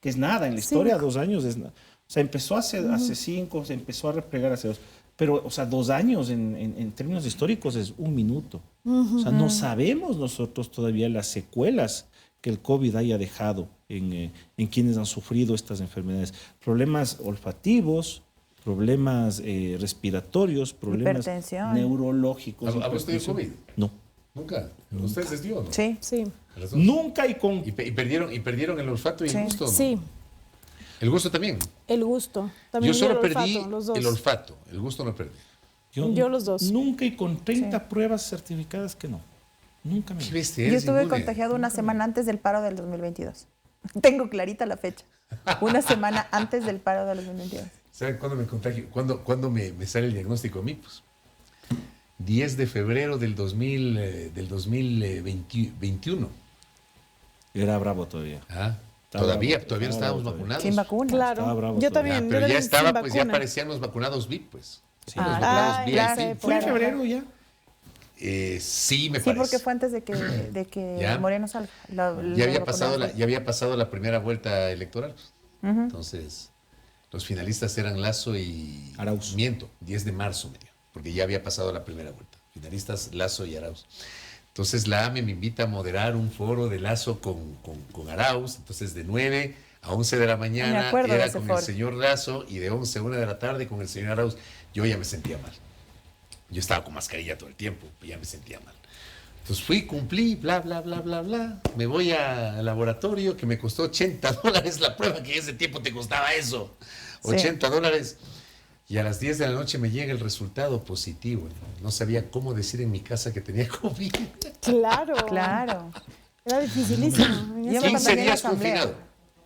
que es nada, en la historia 2 años es nada. O sea, empezó hace 5, se empezó a replegar hace 2. Pero, o sea, 2 años en términos históricos es 1 minuto. O sea, no sabemos nosotros todavía las secuelas que el COVID haya dejado en quienes han sufrido estas enfermedades. Problemas olfativos, problemas respiratorios, problemas neurológicos. ¿Ha usted de COVID? No. ¿Nunca? ¿Ustedes les dio, no? Sí. Nunca y perdieron el olfato y el gusto, ¿no? Sí. ¿El gusto también? El gusto. También yo solo el olfato, perdí los dos. el olfato, el gusto no perdí. Yo los dos. Nunca y con 30 pruebas certificadas que no. Nunca me... Yo estuve contagiado una semana antes del paro del 2022. Tengo clarita la fecha. Una semana antes del paro del 2022. ¿Saben cuándo me contagio? ¿Cuándo me sale el diagnóstico a mí? Pues 10 de febrero del 2021. Era bravo todavía. Todavía no estábamos vacunados. Sin vacuna. Claro. Yo también. Pero ya estaba, pues ya parecían los vacunados VIP, pues. Sí, los vacunados VIP. Claro, ¿Fue en febrero ya? Sí, me parece. Sí, porque fue antes de que Moreno salga. Ya había pasado la primera vuelta electoral. Entonces, los finalistas eran Lasso y Arauz. 10 de marzo, porque ya había pasado la primera vuelta. Finalistas Lasso y Arauz. Entonces la AME me invita a moderar un foro de Lasso con Arauz. Entonces de 9 a 11 de la mañana era con el señor Lasso y de 11 a 1 de la tarde con el señor Arauz. Yo ya me sentía mal. Yo estaba con mascarilla todo el tiempo, ya me sentía mal. Entonces cumplí, bla, bla, bla, bla, bla. Me voy al laboratorio que me costó $80 la prueba, que en ese tiempo te costaba eso. $80. Y a las 10 de la noche me llega el resultado positivo. No sabía cómo decir en mi casa que tenía COVID. Claro. Era dificilísimo. 15 días confinado.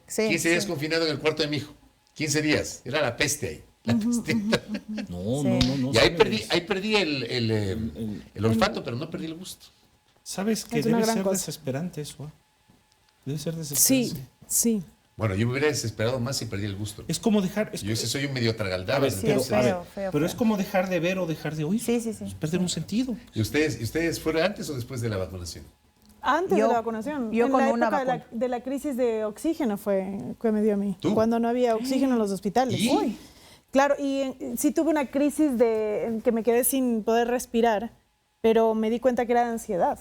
Sí, 15 días confinado en el cuarto de mi hijo. 15 días. Era la peste ahí. La peste. No. Y ahí perdí el olfato, pero no perdí el gusto. ¿Sabes que debe ser desesperante eso? Debe ser desesperante. Sí. Bueno, yo me hubiera desesperado más si perdí el gusto. Es como dejar... Yo soy un medio tragaldado. Pero es como dejar de ver o dejar de oír. Sí. Es perder un sentido. ¿Y ustedes fueron antes o después de la vacunación? Antes de la vacunación. Yo en con la una época vacuna. de la crisis de oxígeno fue que me dio a mí. ¿Tú? Cuando no había oxígeno en los hospitales. ¿Y? Uy. Claro, y sí tuve una crisis en que me quedé sin poder respirar, pero me di cuenta que era de ansiedad.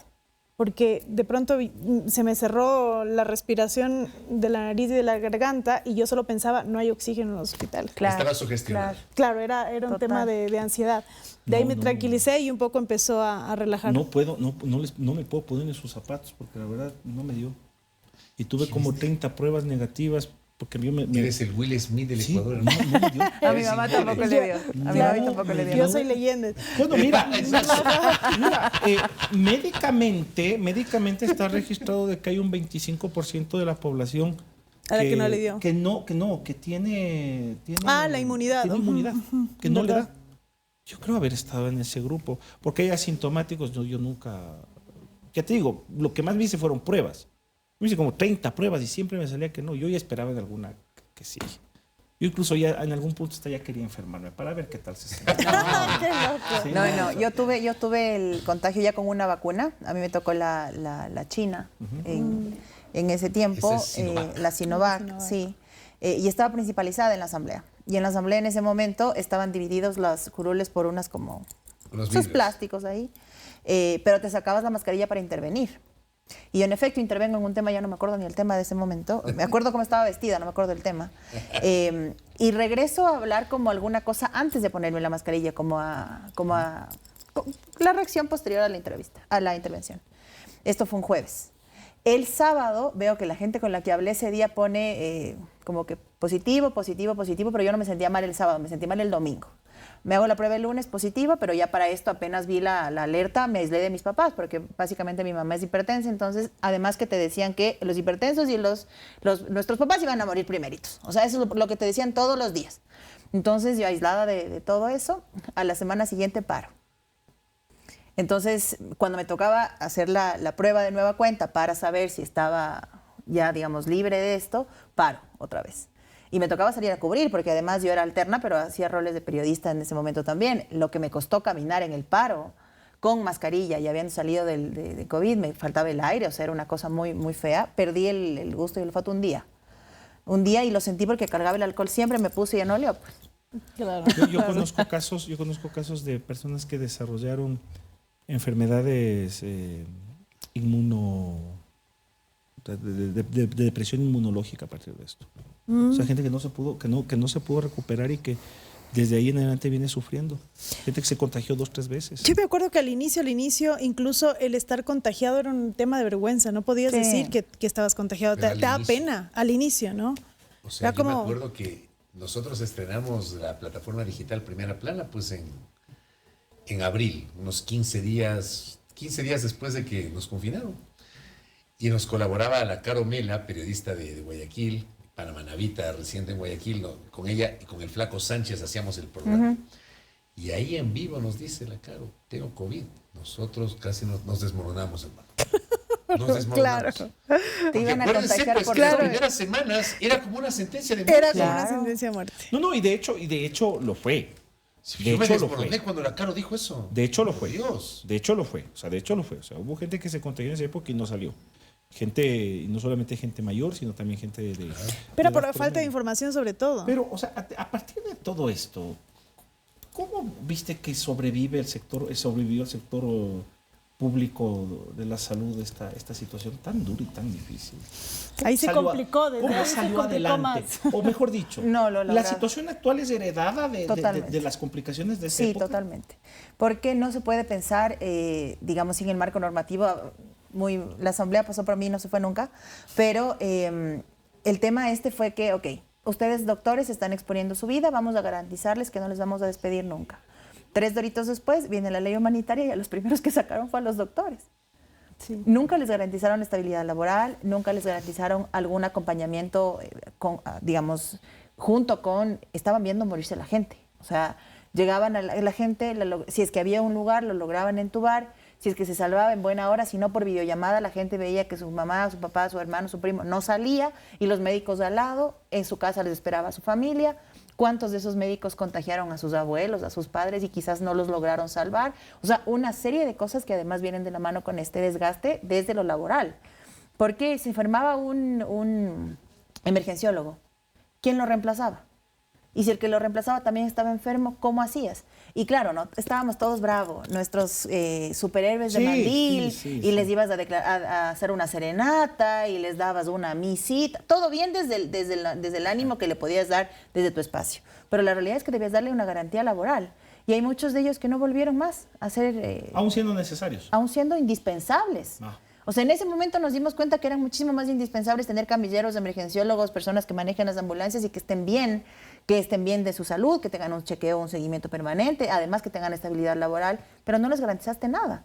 Porque de pronto se me cerró la respiración de la nariz y de la garganta y yo solo pensaba, no hay oxígeno en los hospitales. Claro, Estaba sugestionado. Claro, era un Total. tema de ansiedad. De ahí No, me no. tranquilicé y un poco empezó a relajar. No me puedo poner en sus zapatos porque la verdad no me dio. Y tuve como 30 pruebas negativas porque yo me Eres el Will Smith del sí, Ecuador. no me dio. A mi mamá tampoco le dio. A mi mamá tampoco le dio. Yo soy leyenda. Bueno, mira, médicamente está registrado de que hay un 25% de la población A la que no le dio. que tiene La inmunidad. tiene inmunidad, que no le ¿Verdad? da. Yo creo haber estado en ese grupo, porque hay asintomáticos, yo nunca, ya te digo, lo que más me hice fueron pruebas. Me hice como 30 pruebas y siempre me salía que no. Yo ya esperaba en alguna que sí. Yo incluso ya en algún punto hasta ya quería enfermarme para ver qué tal se sentía. Qué loco. Sí, No, yo tuve el contagio ya con una vacuna. A mí me tocó la china en ese tiempo, Esa es Sinovac. la Sinovac, Sinovac. sí. Y estaba principalizada en la asamblea. Y en la asamblea en ese momento estaban divididos las curules por unas como Unos esos vidrios. plásticos ahí. Pero te sacabas la mascarilla para intervenir. Y en efecto intervengo en un tema, ya no me acuerdo ni el tema de ese momento. Me acuerdo cómo estaba vestida, no me acuerdo del tema. Y regreso a hablar como alguna cosa antes de ponerme la mascarilla, como la reacción posterior a la entrevista, a la intervención. Esto fue un jueves. El sábado veo que la gente con la que hablé ese día pone como que positivo, pero yo no me sentía mal el sábado, me sentí mal el domingo. Me hago la prueba el lunes, positiva, pero ya para esto apenas vi la alerta, me aislé de mis papás, porque básicamente mi mamá es hipertensa, entonces, además que te decían que los hipertensos y nuestros papás iban a morir primeritos. O sea, eso es lo que te decían todos los días. Entonces, yo aislada de todo eso, a la semana siguiente paro. Entonces, cuando me tocaba hacer la prueba de nueva cuenta para saber si estaba ya, digamos, libre de esto, paro otra vez. Y me tocaba salir a cubrir, porque además yo era alterna, pero hacía roles de periodista en ese momento también. Lo que me costó caminar en el paro con mascarilla y habiendo salido de COVID, me faltaba el aire, o sea, era una cosa muy, muy fea. Perdí el gusto y el olfato un día. Y lo sentí porque cargaba el alcohol siempre, me puse y ya no olió, pues. Claro. Yo conozco casos de personas que desarrollaron enfermedades de depresión inmunológica a partir de esto. O sea, gente que no se pudo recuperar y que desde ahí en adelante viene sufriendo. Gente que se contagió 2 o 3 veces. Yo me acuerdo que al inicio, incluso el estar contagiado era un tema de vergüenza. No podías Sí. decir que estabas contagiado. Pero Te al daba inicio. pena al inicio, ¿no? O sea, Era yo me como- acuerdo que nosotros estrenamos la plataforma digital Primera Plana, pues en abril, unos 15 días después de que nos confinaron. Y nos colaboraba la Caro Mela, periodista de Guayaquil, panamanavita, residente en Guayaquil, con ella y con el Flaco Sánchez hacíamos el programa. Y ahí en vivo nos dice la Caro, tengo COVID. Nosotros casi nos desmoronamos, hermano. Nos desmoronamos. Claro. Te iban a Acuérdense, contagiar pues, por que las Claro. primeras semanas era como una sentencia de muerte. Era como una Claro. sentencia de muerte. No, y de hecho lo fue. De Yo me hecho lo desmoroné fue. cuando la Caro dijo eso. De hecho lo Por fue. Dios. De hecho lo fue. O sea, hubo gente que se contagió en esa época y no salió. Gente, y no solamente gente mayor, sino también gente de Pero edad por la falta de promedio. información sobre todo. Pero, o sea, a partir de todo esto, ¿cómo viste que sobrevivió el sector público de la salud esta situación tan dura y tan difícil? Ahí se complicó. Desde ¿Cómo ahí se salió complicó adelante? más. O mejor dicho, No, lo la lograron. situación actual es heredada Totalmente. de las complicaciones de esa Sí, época. totalmente. Porque no se puede pensar, digamos, sin el marco normativo. La asamblea pasó por mí, no se fue nunca, pero el tema fue que, ok, ustedes doctores están exponiendo su vida, vamos a garantizarles que no les vamos a despedir nunca. 3 doritos después viene la ley humanitaria y a los primeros que sacaron fue a los doctores. Sí. Nunca les garantizaron estabilidad laboral, nunca les garantizaron algún acompañamiento, digamos, junto con, estaban viendo morirse la gente. O sea, llegaban a la gente, si es que había un lugar, lo lograban entubar, si es que se salvaba en buena hora, si no por videollamada, la gente veía que su mamá, su papá, su hermano, su primo no salía y los médicos de al lado, en su casa les esperaba a su familia, ¿Cuántos de esos médicos contagiaron a sus abuelos, a sus padres y quizás no los lograron salvar? O sea, una serie de cosas que además vienen de la mano con este desgaste desde lo laboral. Porque se enfermaba un emergenciólogo, ¿quién lo reemplazaba? Y si el que lo reemplazaba también estaba enfermo, ¿cómo hacías? Y claro, ¿no? Estábamos todos bravos, nuestros superhéroes de mandil, y les ibas a hacer una serenata, y les dabas una misita, todo bien desde el ánimo que le podías dar desde tu espacio. Pero la realidad es que debías darle una garantía laboral. Y hay muchos de ellos que no volvieron más a ser... aún siendo necesarios. Aún siendo indispensables. O sea, en ese momento nos dimos cuenta que eran muchísimo más indispensables tener camilleros, emergenciólogos, personas que manejen las ambulancias y que estén bien de su salud, que tengan un chequeo, un seguimiento permanente, además que tengan estabilidad laboral, pero no les garantizaste nada.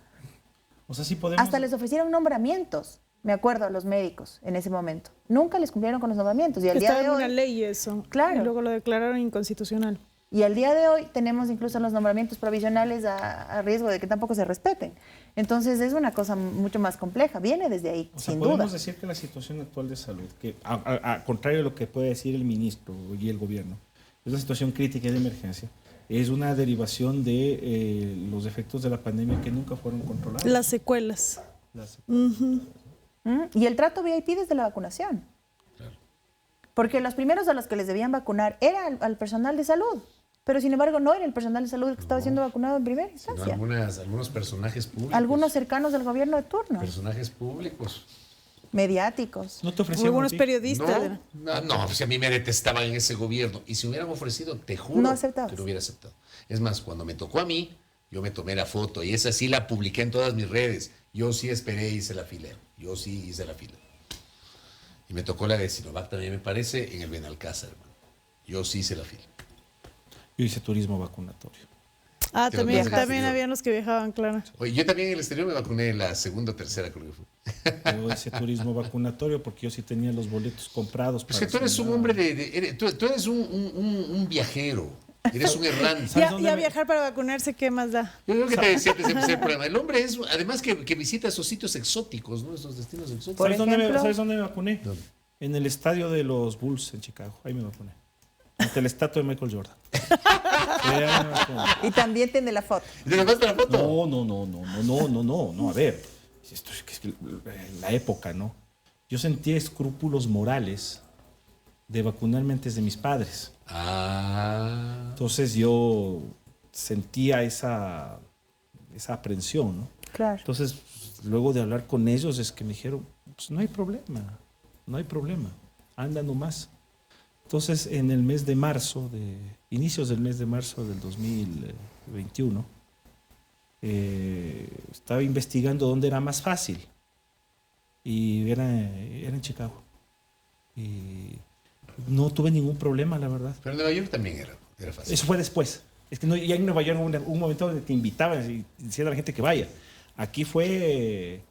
O sea, sí podemos... Hasta les ofrecieron nombramientos, me acuerdo, a los médicos en ese momento. Nunca les cumplieron con los nombramientos. Y al día de hoy... Estaba en una ley eso. Claro. Y luego lo declararon inconstitucional. Y al día de hoy tenemos incluso los nombramientos provisionales a riesgo de que tampoco se respeten. Entonces es una cosa mucho más compleja, viene desde ahí, o sea, sin duda. Podemos decir que la situación actual de salud, que a contrario de lo que puede decir el ministro y el gobierno, es una situación crítica y de emergencia, es una derivación de los efectos de la pandemia que nunca fueron controlados. Las secuelas. Y el trato VIP desde la vacunación. Claro. Porque los primeros a los que les debían vacunar era al personal de salud. Pero sin embargo no era el personal de salud el que estaba siendo vacunado en primera instancia. Algunos personajes públicos. Algunos cercanos del gobierno de turno. Personajes públicos. Mediáticos. ¿No te ofrecían algunos periodistas? No, pues a mí me detestaban en ese gobierno. Y si me hubieran ofrecido, te juro que no hubiera aceptado. Es más, cuando me tocó a mí, yo me tomé la foto y esa sí la publiqué en todas mis redes. Yo sí esperé y hice la fila. Y me tocó la de Sinovac también, me parece, en el Benalcázar, hermano. Yo sí hice la fila. Yo hice turismo vacunatorio. También habían los que viajaban, claro. Oye, yo también en el exterior me vacuné en la segunda o tercera, creo que fue. Yo hice turismo vacunatorio porque yo sí tenía los boletos comprados. Pues que tú eres un hombre tú eres un viajero. Eres un errante. Ya viajar para vacunarse, ¿qué más da? Yo creo que te decía antes de empezar el programa. El hombre es, además que visita esos sitios exóticos, ¿no? Esos destinos exóticos. ¿Sabes dónde me vacuné? ¿Dónde? En el estadio de los Bulls en Chicago. Ahí me vacuné. Ante la estatua de Michael Jordan. Y también tiene la foto. ¿Te tomaste la foto? No. A ver, esto es que la época, ¿no? Yo sentí escrúpulos morales de vacunarme antes de mis padres. Entonces yo sentía esa aprensión, ¿no? Claro. Entonces, luego de hablar con ellos, es que me dijeron, pues no hay problema, anda nomás. Entonces, en el mes de marzo, inicios del mes de marzo del 2021, estaba investigando dónde era más fácil. Y era en Chicago. Y no tuve ningún problema, la verdad. Pero en Nueva York también era fácil. Eso fue después. Es que ya en Nueva York hubo un momento donde te invitaban y decían a la gente que vaya. Aquí fue...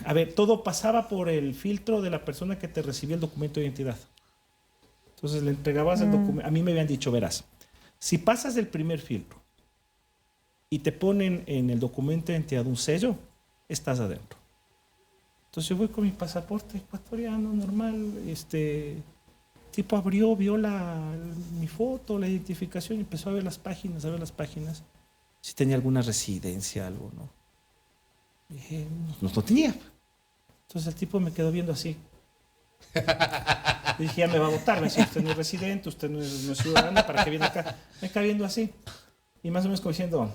A ver, todo pasaba por el filtro de la persona que te recibía el documento de identidad. Entonces le entregabas el documento. A mí me habían dicho, verás, si pasas el primer filtro y te ponen en el documento de identidad un sello, estás adentro. Entonces yo voy con mi pasaporte ecuatoriano normal, tipo abrió, vio mi foto, la identificación y empezó a ver las páginas, si tenía alguna residencia, algo, ¿no? Y dije, no tenía. Entonces el tipo me quedó viendo así. Y dije, ya me va a votar, me dice, usted no es residente, usted no es ciudadano, ¿para qué viene acá? Me queda viendo así. Y más o menos como diciendo,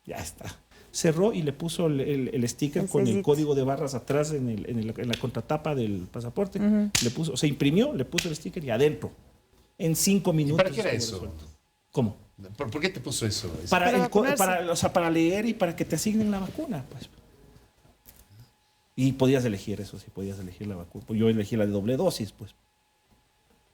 ya está. Cerró y le puso el sticker con el código de barras atrás en la contratapa del pasaporte. Le puso, se imprimió, le puso el sticker y adentro. En 5 minutos. ¿Para qué era eso? Resuelto. ¿Cómo? ¿Por qué te puso eso? Para leer y para que te asignen la vacuna, pues. Y podías elegir eso, sí, podías elegir la vacuna. Yo elegí la de doble dosis, pues.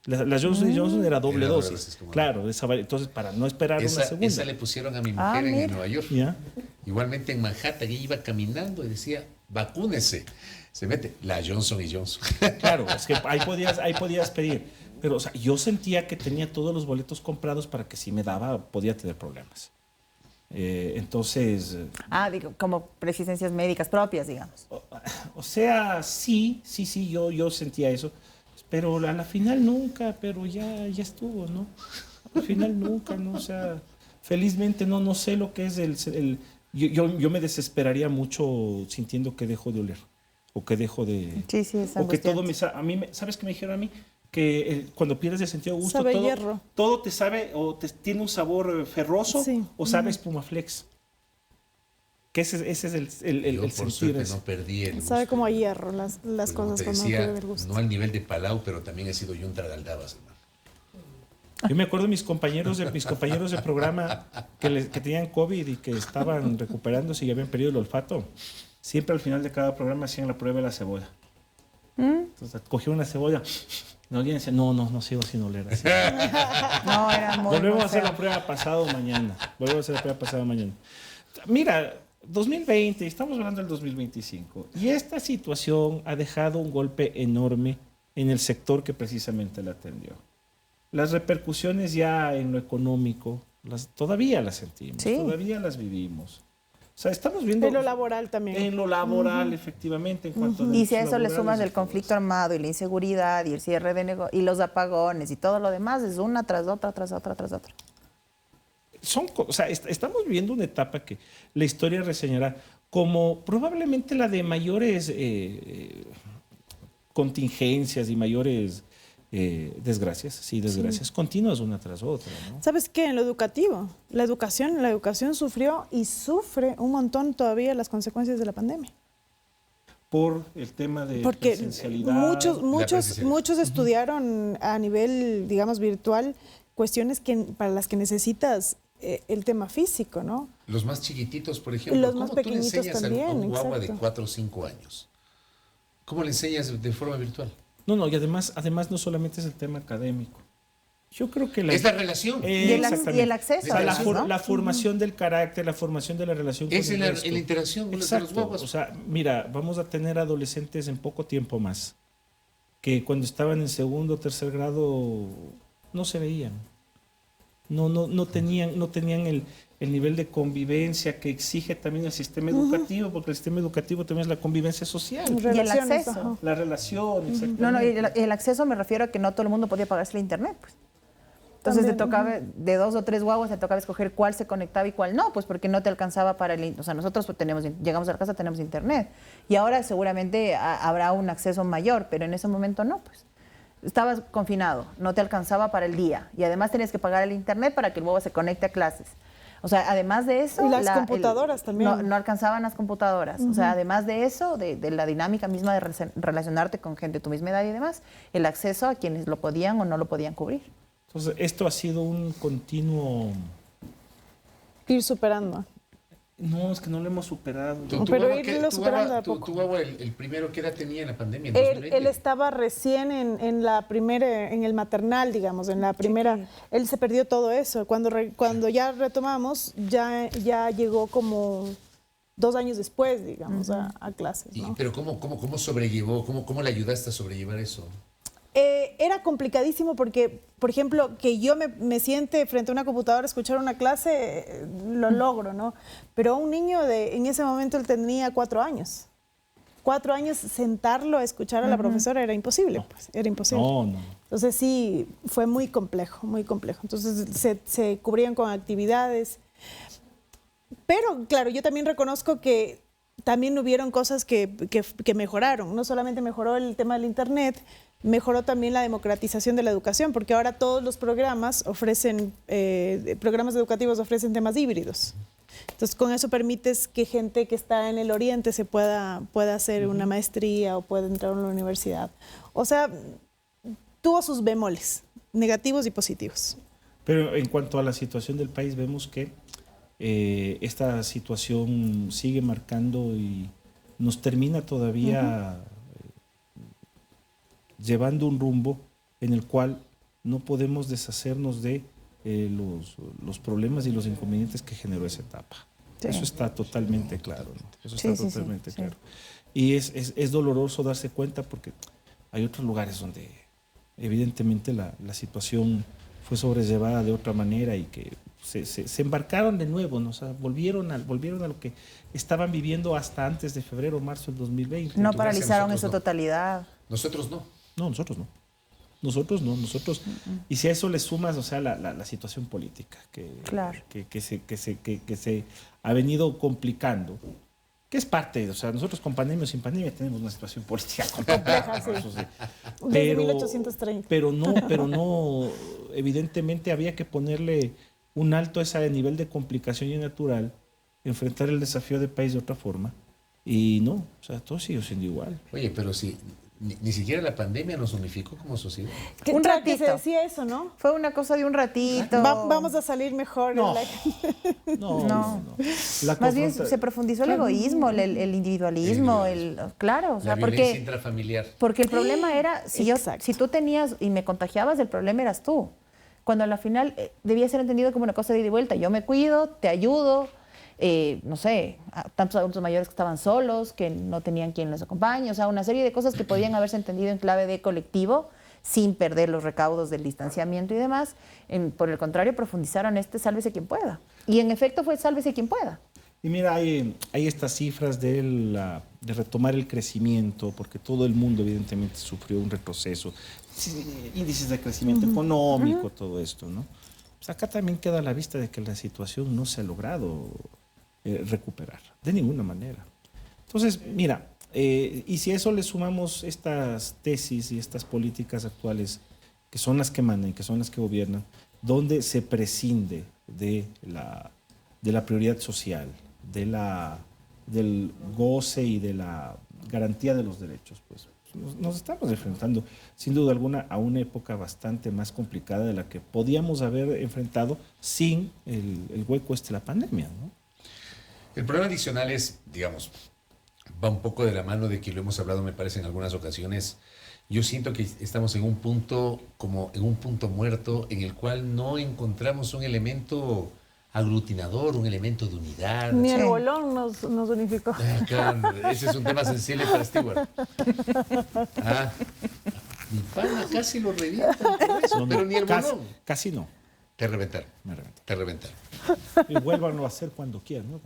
La Johnson Johnson era doble dosis. Claro, entonces para no esperar una segunda. Esa le pusieron a mi mujer en Nueva York. ¿Ya? Igualmente en Manhattan, ella iba caminando y decía, vacúnese. Se mete la Johnson y Johnson. Claro, es que ahí podías pedir. Pero o sea, yo sentía que tenía todos los boletos comprados para que si me daba, podía tener problemas. Entonces... digo, como presencias médicas propias, digamos. O sea, sí, yo sentía eso. pero a la final nunca, pero ya estuvo, ¿no? Al final nunca, ¿no? O sea, felizmente no sé lo que es yo me desesperaría mucho sintiendo que dejo de oler o que dejo de... Sí, es o que todo angustiante. ¿sabes qué me dijeron a mí? Que cuando pierdes el sentido de gusto, Sabe hierro. todo te sabe o tiene un sabor ferroso Sí. o sabe espumaflex. Que ese es el Yo, por sentir. suerte, no perdí el gusto. Sabe como a hierro las Pues, como cosas te cuando no decía, pierde el gusto. no al nivel de Palau, pero también he sido yunta de Aldabas, hermano. Yo me acuerdo de mis compañeros de programa que tenían COVID y que estaban recuperándose y habían perdido el olfato. Siempre al final de cada programa hacían la prueba de la cebolla. Entonces cogían una cebolla, no olían y decían, no sigo sin oler así. No, era muy Volvemos a hacer feo. la prueba pasado mañana. Mira, 2020, estamos hablando del 2025. Y esta situación ha dejado un golpe enorme en el sector que precisamente la atendió. Las repercusiones ya en lo económico, todavía las sentimos, Sí. todavía las vivimos. O sea, estamos viendo... En lo laboral también. En lo laboral, efectivamente. En cuanto a Y si a derechos eso le laborales sumas y el todo conflicto eso. armado y la inseguridad y el cierre de negocios y los apagones y todo lo demás, es una tras otra, tras otra, tras otra. Estamos viviendo una etapa que la historia reseñará como probablemente la de mayores contingencias y mayores desgracias continuas una tras otra, ¿no? ¿Sabes qué? En lo educativo, la educación sufrió y sufre un montón todavía las consecuencias de la pandemia. Por el tema de Porque presencialidad. muchos estudiaron a nivel, digamos, virtual cuestiones para las que necesitas el tema físico, ¿no? Los más chiquititos, por ejemplo, Los más ¿cómo tú le pequeñitos enseñas a también, un guagua de exacto. 4 o 5 años? ¿Cómo le enseñas de forma virtual? No, y además no solamente es el tema académico. Yo creo que Es la relación. Y el Exactamente. acceso. O sea, además, ¿no? la formación del carácter, la formación de la relación con Es el en la resto. interacción de los Exacto. guaguas. O sea, mira, vamos a tener adolescentes en poco tiempo más que cuando estaban en segundo o tercer grado no se veían. No tenían el nivel de convivencia que exige también el sistema educativo, porque el sistema educativo también es la convivencia social, Y el Relaciones, acceso. ajá. la relación, exactamente. No, y el acceso me refiero a que no todo el mundo podía pagarse el internet, pues. Entonces También, te tocaba, de 2 o 3 guaguas, te tocaba escoger cuál se conectaba y cuál no, pues porque no te alcanzaba para o sea, nosotros pues, llegamos a la casa, tenemos internet. Y ahora seguramente habrá un acceso mayor, pero en ese momento no, pues. Estabas confinado, no te alcanzaba para el día. Y además tenías que pagar el internet para que el guagua se conecte a clases. O sea, además de eso... Y las computadoras también. No alcanzaban las computadoras. O sea, además de eso, de la dinámica misma de relacionarte con gente de tu misma edad y demás, el acceso a quienes lo podían o no lo podían cubrir. Entonces, esto ha sido un continuo... Ir superando. No, es que no lo hemos superado. Pero irlo superando de a poco. Tu guagua, el primero, ¿qué edad tenía en la pandemia? En Él 2020. estaba recién en la primera, en el maternal, digamos, en la primera. Él se perdió todo eso. Cuando ya retomamos, ya llegó como 2 años después, digamos, a clases, ¿no? Pero ¿cómo sobrellevó? ¿Cómo le ayudaste a sobrellevar eso? Era complicadísimo porque, por ejemplo, que yo me siente frente a una computadora a escuchar una clase, lo logro, ¿no? Pero un niño en ese momento él tenía 4 años. 4 años sentarlo a escuchar a la profesora era imposible, pues, era imposible. No. Entonces sí, fue muy complejo, muy complejo. Entonces se cubrían con actividades. Pero claro, yo también reconozco que también hubieron cosas que mejoraron. No solamente mejoró el tema del internet, mejoró también la democratización de la educación, porque ahora todos los programas programas educativos ofrecen temas híbridos. Entonces, con eso permites que gente que está en el oriente se pueda hacer una maestría o pueda entrar a una universidad. O sea, tuvo sus bemoles, negativos y positivos. Pero en cuanto a la situación del país, vemos que esta situación sigue marcando y nos termina todavía llevando un rumbo en el cual no podemos deshacernos de los problemas y los inconvenientes que generó esa etapa. Sí. Eso está totalmente claro, ¿no? Eso está totalmente claro. Y es doloroso darse cuenta porque hay otros lugares donde evidentemente la situación fue sobrellevada de otra manera y que se embarcaron de nuevo, ¿no? O sea, volvieron a lo que estaban viviendo hasta antes de febrero o marzo del 2020. No paralizaron en su totalidad. Nosotros no. No, nosotros no. Nosotros no, nosotros... Y si a eso le sumas, o sea, la situación política Claro. que se ha venido complicando, que es parte, o sea, nosotros con pandemia o sin pandemia tenemos una situación política compleja, sí. eso sí. Desde 1830. Pero no, evidentemente había que ponerle un alto a ese nivel de complicación y natural, enfrentar el desafío de país de otra forma, y no, o sea, todo siguió siendo igual. Oye, pero si ni siquiera la pandemia nos unificó como sociedad. Un Que ratito. se decía eso, ¿no? Fue una cosa de un ratito. Vamos a salir mejor. No. No. La Más bien confronta- se profundizó el egoísmo, el individualismo, claro, o sea, La violencia porque intrafamiliar. el problema era, Exacto. si tú tenías y me contagiabas, el problema eras tú. Cuando a la final debía ser entendido como una cosa de ida y vuelta. Yo me cuido, te ayudo, no sé, a tantos adultos mayores que estaban solos, que no tenían quien les acompañe, o sea, una serie de cosas que podían haberse entendido en clave de colectivo, sin perder los recaudos del distanciamiento y demás. Por el contrario, profundizaron sálvese quien pueda. Y en efecto fue sálvese quien pueda. Y mira, hay estas cifras de retomar el crecimiento, porque todo el mundo evidentemente sufrió un retroceso, índices de crecimiento económico, todo esto, ¿no? Pues acá también queda a la vista de que la situación no se ha logrado recuperar, de ninguna manera. Entonces, mira, y si a eso le sumamos estas tesis y estas políticas actuales, que son las que mandan, que son las que gobiernan, donde se prescinde de la prioridad social, del goce y de la garantía de los derechos, pues nos estamos enfrentando sin duda alguna a una época bastante más complicada de la que podíamos haber enfrentado sin el hueco de la pandemia, ¿no? El problema adicional es, digamos, va un poco de la mano de que lo hemos hablado, me parece, en algunas ocasiones. Yo siento que estamos en un punto, como en un punto muerto, en el cual no encontramos un elemento aglutinador, un elemento de unidad. Ni el bolón nos unificó. Ese es un tema sensible para Stewart. Mi pana casi lo revienta por eso, pero ni el bolón. Casi no. Te reventaron. Me reventaron. Te reventaron. Y vuélvanlo a hacer cuando quieran, ¿no?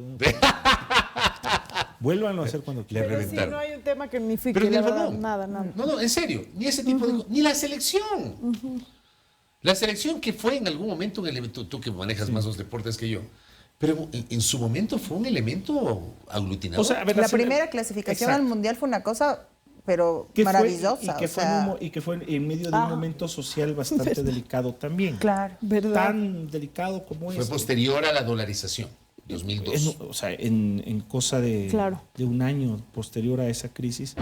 Vuélvanlo a hacer cuando Le quieran. Pero sí, reventaron. no hay un tema que unifique, Pero ni la el verdad, balón. nada. No, en serio, ni ese tipo de cosas, ni la selección. La selección que fue en algún momento un elemento, tú que manejas más los deportes que yo, pero en su momento fue un elemento aglutinador. O sea, a ver, La primera clasificación al Mundial fue una cosa, pero maravillosa. Y que fue en medio de un momento social bastante delicado también. Claro. ¿Verdad? Tan delicado como fue este. posterior a la dolarización, 2002. O sea, en cosa de un año posterior a esa crisis,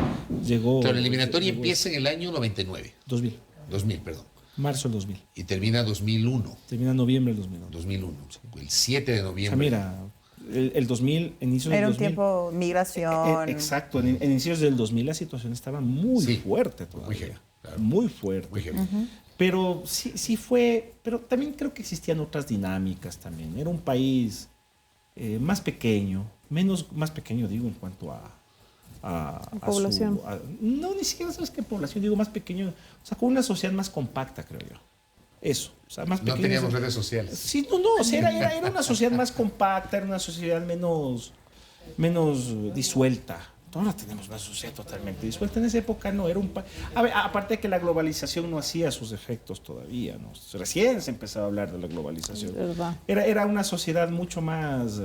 llegó... Pero la eliminatoria empieza en el año 99. 2000, perdón. Marzo del 2000. Y termina 2001. Termina noviembre del 2001. 2001. El 7 de O sea, noviembre. mira, el 2000, inicios Era del un 2000... tiempo migración. Exacto, en inicios del 2000 la situación estaba muy fuerte todavía. Muy heavy, claro. Muy fuerte. Muy heavy. Pero sí fue, pero también creo que existían otras dinámicas también. Era un país más pequeño, más pequeño digo en cuanto a población. No, ni siquiera sabes qué población, digo más pequeño, o sea, con una sociedad más compacta, creo yo. Eso, o sea, más No pequeño. teníamos redes sociales. Sí, no, o sea, era una sociedad más compacta, era una sociedad menos disuelta. Ahora tenemos una sociedad totalmente disuelta. En esa época no, era un país... Aparte de que la globalización no hacía sus efectos todavía, ¿no? Recién se empezaba a hablar de la globalización. Era una sociedad mucho más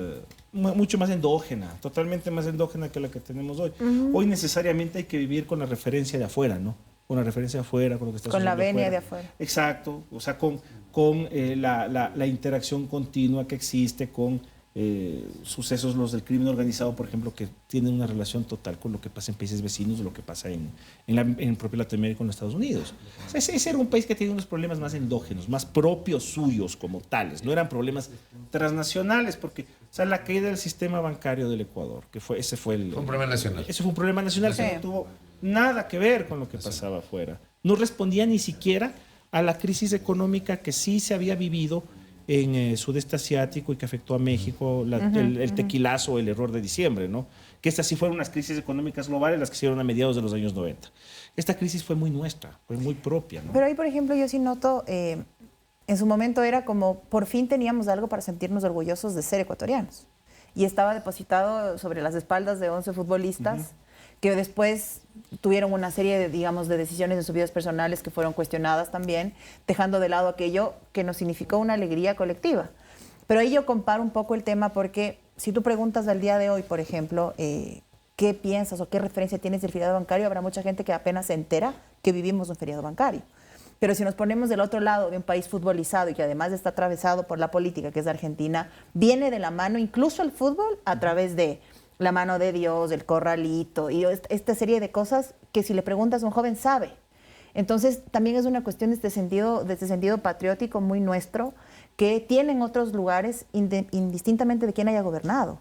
endógena, totalmente más endógena que la que tenemos hoy. Hoy necesariamente hay que vivir con la referencia de afuera, ¿no? Con la referencia de afuera, con lo que está Con la sucediendo venia de afuera. Exacto, o sea, con la interacción continua que existe con sucesos, los del crimen organizado, por ejemplo, que tienen una relación total con lo que pasa en países vecinos, lo que pasa en propia Latinoamérica con los Estados Unidos. O sea, ese era un país que tenía unos problemas más endógenos, más propios suyos como tales, no eran problemas transnacionales, porque, o sea, la caída del sistema bancario del Ecuador, fue un problema nacional. Ese fue un problema nacional que no tuvo nada que ver con lo que pasaba afuera. No respondía ni siquiera a la crisis económica que sí se había vivido en el sudeste asiático y que afectó a México, el tequilazo, el error de diciembre, ¿no? Que estas sí fueron unas crisis económicas globales las que se dieron a mediados de los años 90. Esta crisis fue muy nuestra, fue muy propia, ¿no? Pero ahí, por ejemplo, yo sí noto, en su momento era como, por fin teníamos algo para sentirnos orgullosos de ser ecuatorianos. Y estaba depositado sobre las espaldas de 11 futbolistas que después tuvieron una serie de, digamos, de decisiones en sus vidas personales que fueron cuestionadas también, dejando de lado aquello que nos significó una alegría colectiva. Pero ahí yo comparo un poco el tema porque si tú preguntas al día de hoy, por ejemplo, qué piensas o qué referencia tienes del feriado bancario, habrá mucha gente que apenas se entera que vivimos un feriado bancario. Pero si nos ponemos del otro lado de un país futbolizado y que además está atravesado por la política, que es Argentina, viene de la mano incluso el fútbol a través de la mano de Dios, el corralito y esta serie de cosas que si le preguntas a un joven sabe. Entonces también es una cuestión de este sentido patriótico muy nuestro que tienen otros lugares indistintamente de quién haya gobernado.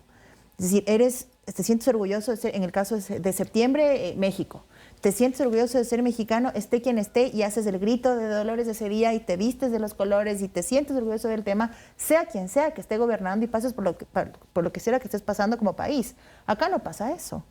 Es decir, te sientes orgulloso de ser, en el caso de septiembre, México. Te sientes orgulloso de ser mexicano, esté quien esté, y haces el grito de Dolores de ese día y te vistes de los colores y te sientes orgulloso del tema, sea quien sea que esté gobernando y pases por lo que sea que estés pasando como país. Acá no pasa eso.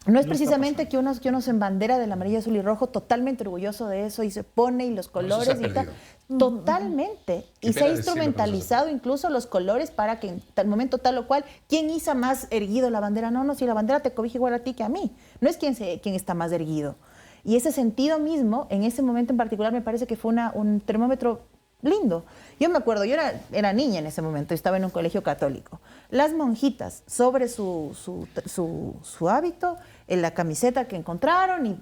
No es precisamente que uno se embandera del amarillo, azul y rojo, totalmente orgulloso de eso y se pone y los colores y tal. Totalmente. Y se ha instrumentalizado incluso los colores para que en tal momento tal o cual, ¿quién iza más erguido la bandera? No, si la bandera te cobija igual a ti que a mí. No es quién está más erguido. Y ese sentido mismo, en ese momento en particular, me parece que fue un termómetro lindo. Yo me acuerdo, yo era niña en ese momento, estaba en un colegio católico. Las monjitas sobre su hábito, en la camiseta que encontraron y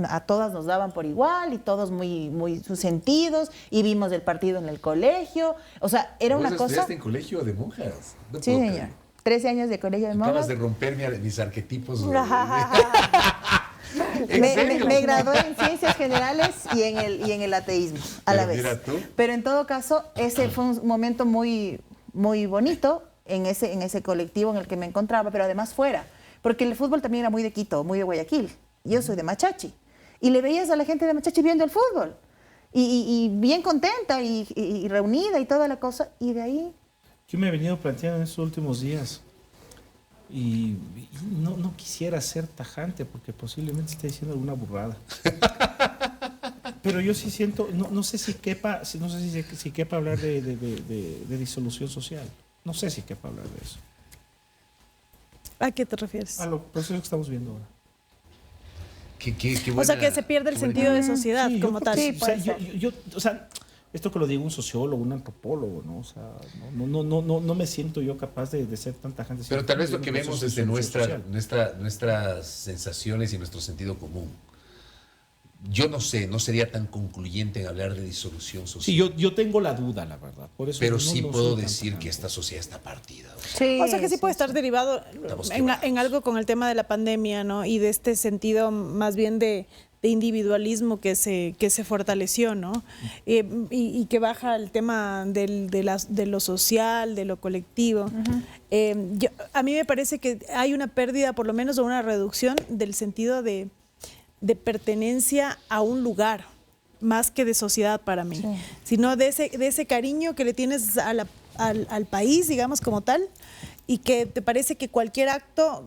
a todas nos daban por igual y todos muy sus sentidos y vimos el partido en el colegio. O sea, era una cosa... ¿Vos estudiaste en colegio de monjas? No sí, señor. 13 años de colegio de monjas. Acabas de romper mis arquetipos. Me gradué en Ciencias Generales y en el ateísmo a la vez. Pero en todo caso, ese fue un momento muy, muy bonito en ese colectivo en el que me encontraba, pero además fuera. Porque el fútbol también era muy de Quito, muy de Guayaquil. Yo soy de Machachi. Y le veías a la gente de Machachi viendo el fútbol. Y bien contenta y reunida y toda la cosa. Y de ahí... Yo me he venido planteando en estos últimos días y no quisiera ser tajante porque posiblemente esté diciendo alguna burrada. Pero yo sí siento, no sé si quepa hablar de disolución social. No sé si quepa hablar de eso. ¿A qué te refieres? A los procesos que estamos viendo ahora. Qué buena, o sea, que se pierde el sentido de sociedad como tal. Sí, o sea, esto que lo digo un sociólogo, un antropólogo, ¿no? O sea, no me siento yo capaz de ser tan tajante. Pero tal vez lo que vemos desde nuestras sensaciones y nuestro sentido común. Yo no sé, no sería tan concluyente en hablar de disolución social. Sí, yo tengo la duda, la verdad. Por eso pero sí puedo decir que esta sociedad está partida. O sea que sí puede estar derivado en algo con el tema de la pandemia, ¿no? Y de este sentido más bien de individualismo que se fortaleció, ¿no? Y que baja el tema de lo social, de lo colectivo. A mí me parece que hay una pérdida, por lo menos, o una reducción del sentido de pertenencia a un lugar, más que de sociedad para mí, sino de ese cariño que le tienes al país, digamos, como tal, y que te parece que cualquier acto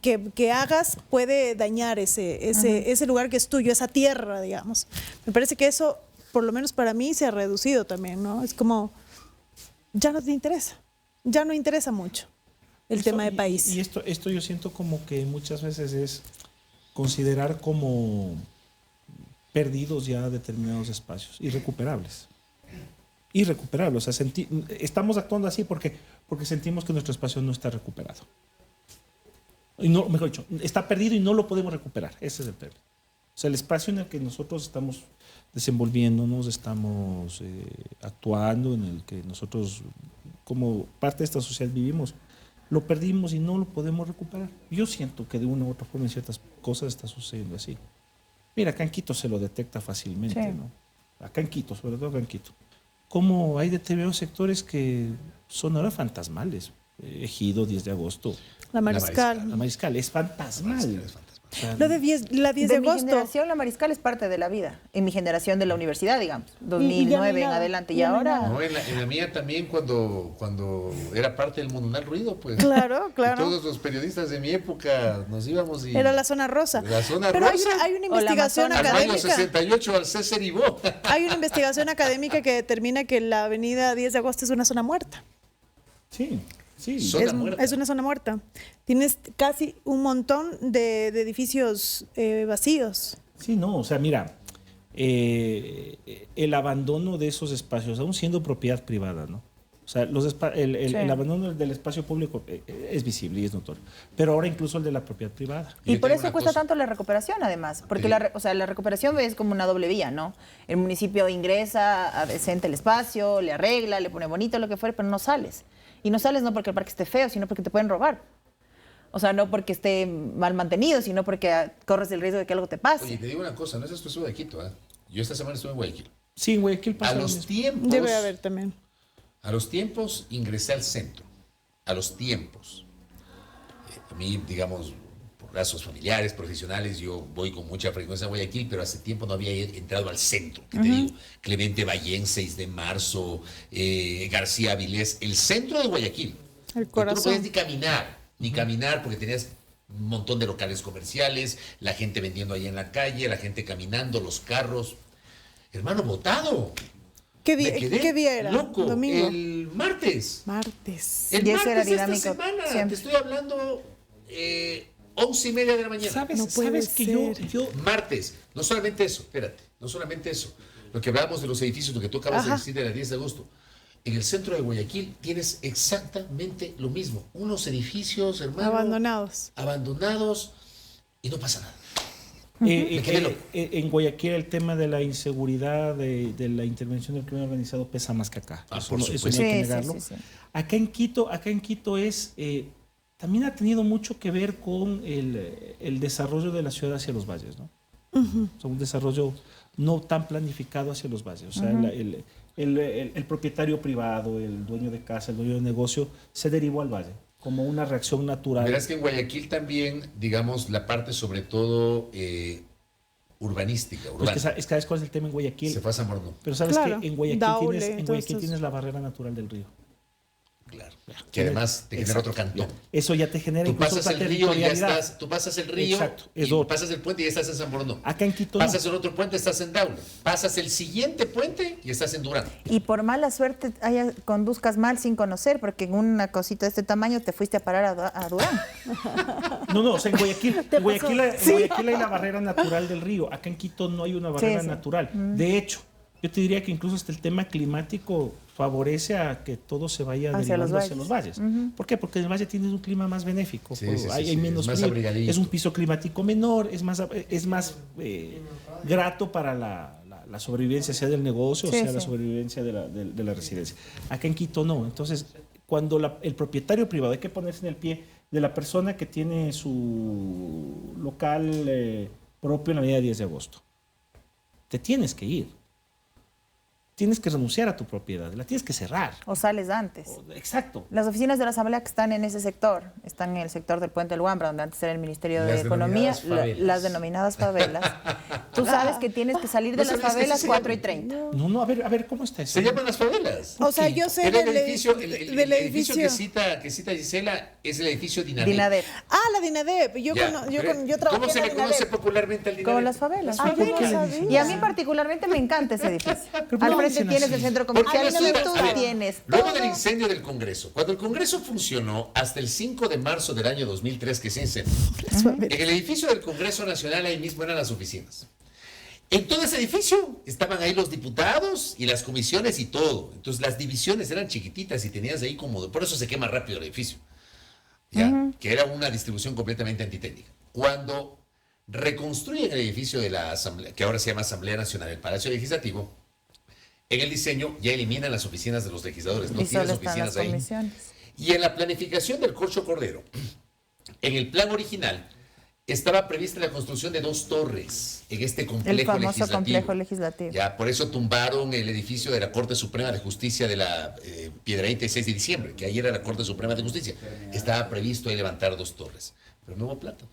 que hagas puede dañar ese lugar que es tuyo, esa tierra, digamos. Me parece que eso, por lo menos para mí, se ha reducido también, ¿no? Es como, ya no te interesa, ya no interesa mucho el tema de país. Y esto yo siento como que muchas veces es considerar como perdidos ya determinados espacios, irrecuperables. O sea, estamos actuando así porque sentimos que nuestro espacio no está recuperado. Y no, mejor dicho, está perdido y no lo podemos recuperar. Ese es el tema. O sea, el espacio en el que nosotros estamos desenvolviéndonos, estamos actuando, en el que nosotros como parte de esta sociedad vivimos, lo perdimos y no lo podemos recuperar. Yo siento que de una u otra forma en ciertas cosas está sucediendo así. Mira, acá en Quito se lo detecta fácilmente, ¿no? Acá en Quito, sobre todo acá en Quito. Como hay determinados sectores que son ahora fantasmales. Ejido, 10 de agosto. La Mariscal. La Mariscal es fantasmal. Lo de la 10 de agosto. Mi generación, la Mariscal es parte de la vida. En mi generación de la universidad, digamos, 2009 en adelante. Y ahora... No, en la mía también, cuando era parte del Mundanal Ruido, pues. Claro. Y todos los periodistas de mi época nos íbamos y... Era la zona rosa. La zona Pero rosa. hay una investigación académica. Al 68 al César Ibó. Hay una investigación académica que determina que la avenida 10 de agosto es una zona muerta. Sí. Sí, es una zona muerta. Tienes casi un montón de edificios vacíos. Sí, no, o sea, mira, el abandono de esos espacios, aún siendo propiedad privada, ¿no? O sea, el abandono del espacio público es visible y es notorio. Pero ahora incluso el de la propiedad privada. Y por eso cuesta tanto la recuperación, además. Porque la recuperación es como una doble vía, ¿no? El municipio ingresa, decente el espacio, le arregla, le pone bonito, lo que fuera, pero no sales. Y no sales no porque el parque esté feo, sino porque te pueden robar. O sea, no porque esté mal mantenido, sino porque corres el riesgo de que algo te pase. Oye, te digo una cosa, no es exclusivo de Quito, ¿eh? Yo esta semana estuve en Guayaquil. Sí, en Guayaquil pasa A lo los mismo. tiempos... Debe haber también. A los tiempos ingresé al centro. A los tiempos. A mí, digamos, por lazos familiares, profesionales, yo voy con mucha frecuencia a Guayaquil, pero hace tiempo no había entrado al centro. Que te digo, Clemente Ballén, 6 de marzo, García Avilés, el centro de Guayaquil. El Tú corazón. no podías ni caminar porque tenías un montón de locales comerciales, la gente vendiendo ahí en la calle, la gente caminando, los carros. Hermano, botado. ¿Qué Me quedé día era? loco. Domingo. El martes. Martes. El Y eso martes era de esta dinámico, semana. siempre. Te estoy hablando 11:30 de la mañana. ¿Sabes, No puede ¿sabes que ser. yo Martes. No solamente eso, espérate. No solamente eso. Lo que hablábamos de los edificios, lo que tú acabas de decir de la 10 de agosto. En el centro de Guayaquil tienes exactamente lo mismo. Unos edificios, hermano. Abandonados y no pasa nada. Me quedé loco. En Guayaquil el tema de la inseguridad, de la intervención del crimen organizado pesa más que acá. Ah, Eso por no hay supuesto. que Sí, negarlo. sí. Acá en Quito es también ha tenido mucho que ver con el desarrollo de la ciudad hacia los valles, ¿no? O sea, un desarrollo no tan planificado hacia los valles. O sea, el propietario privado, el dueño de casa, el dueño de negocio, se derivó al valle como una reacción natural. Verás que en Guayaquil también, digamos, la parte sobre todo urbanística, urbana. Es que ¿sabes cuál es el tema en Guayaquil? Se fue a San Borno. Pero sabes Claro, que en Guayaquil, Daule, tienes, entonces- la barrera natural del río. Claro. Que además te genera otro cantón. Eso ya te genera Tú incluso pasas otra el río y ya territorialidad. estás, tú pasas el río Exacto, es y otro. pasas el puente y ya estás en San Borno. Acá en Quito no. Pasas en otro puente, estás en Daule. Pasas el siguiente puente y estás en Durán. Y por mala suerte conduzcas mal sin conocer, porque en una cosita de este tamaño te fuiste a parar a Durán. No, o sea, en Guayaquil hay la barrera natural del río. Acá en Quito no hay una barrera Sí. natural. De hecho, yo te diría que incluso hasta el tema climático favorece a que todo se vaya Hacia derivando los hacia los valles. ¿Por qué? Porque en el valle tienes un clima más benéfico. Sí, pues, sí, hay sí, menos es más frío, abrigadito. es un piso climático menor, es más grato para la sobrevivencia, sea del negocio o Sí, sea la sí. sobrevivencia de la residencia. Acá en Quito no. Entonces, cuando el propietario privado, hay que ponerse en el pie de la persona que tiene su local propio en la avenida 10 de agosto. Te tienes que ir. Tienes que renunciar a tu propiedad, la tienes que cerrar. O sales antes. Exacto. Las oficinas de la Asamblea que están en ese sector, están en el sector del Puente del Huambra, donde antes era el Ministerio de Las Economía, denominadas favelas. las denominadas favelas. Tú sabes que tienes que salir de ¿No las sabías que favelas así se 4:30. No, a ver, ¿cómo está eso? Se llaman las favelas. O sea, yo sé Era el del edificio, del edificio que cita Gisela es el edificio Dinadep. Dinadep. Ah, la Dinadep. Yo trabajé ¿Cómo se en le la conoce Dinadep. popularmente al Dinadep? Como las favelas. Ah, yo no sabía. Y a mí particularmente me encanta ese edificio. ¿por Al qué frente dicen tienes así? el centro Porque comercial, a mí no me y tú gusta. A ver, tienes Luego todo. del incendio del Congreso, cuando el Congreso funcionó hasta el 5 de marzo del año 2003 que se incendió, en el edificio del Congreso Nacional ahí mismo eran las oficinas. En todo ese edificio estaban ahí los diputados y las comisiones y todo. Entonces las divisiones eran chiquititas y tenías ahí como... Por eso se quema rápido el edificio. ¿Ya? Que era una distribución completamente antitécnica. Cuando reconstruyen el edificio de la Asamblea, que ahora se llama Asamblea Nacional, el Palacio Legislativo, en el diseño ya eliminan las oficinas de los legisladores, no Y tienes solo están las oficinas ahí. comisiones. Y en la planificación del Corcho Cordero, en el plan original, estaba prevista la construcción de 2 torres en este complejo El famoso legislativo. complejo legislativo. Ya, por eso tumbaron el edificio de la Corte Suprema de Justicia de la Piedrahíta 6 de diciembre, que ayer era la Corte Suprema de Justicia. Estaba previsto ahí levantar 2 torres, pero no hubo plata.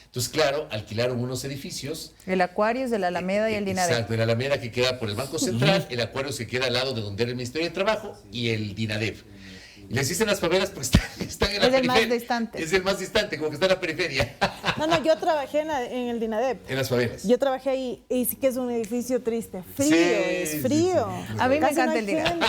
Entonces, claro, alquilaron unos edificios. El Aquarius de la Alameda y el Dinadep. Exacto, el Alameda que queda por el Banco Central, el Aquarius que queda al lado de donde era el Ministerio de Trabajo y el Dinadep. Y les dicen las favelas porque están en la Es el más periferia. distante. Es el más distante, como que está en la periferia. No, yo trabajé en el Dinadep. En las favelas. Yo trabajé ahí y sí que es un edificio triste. Frío, Sí, es sí, frío. sí, sí. A mí me Casi no encanta hay el Dinadep. gente.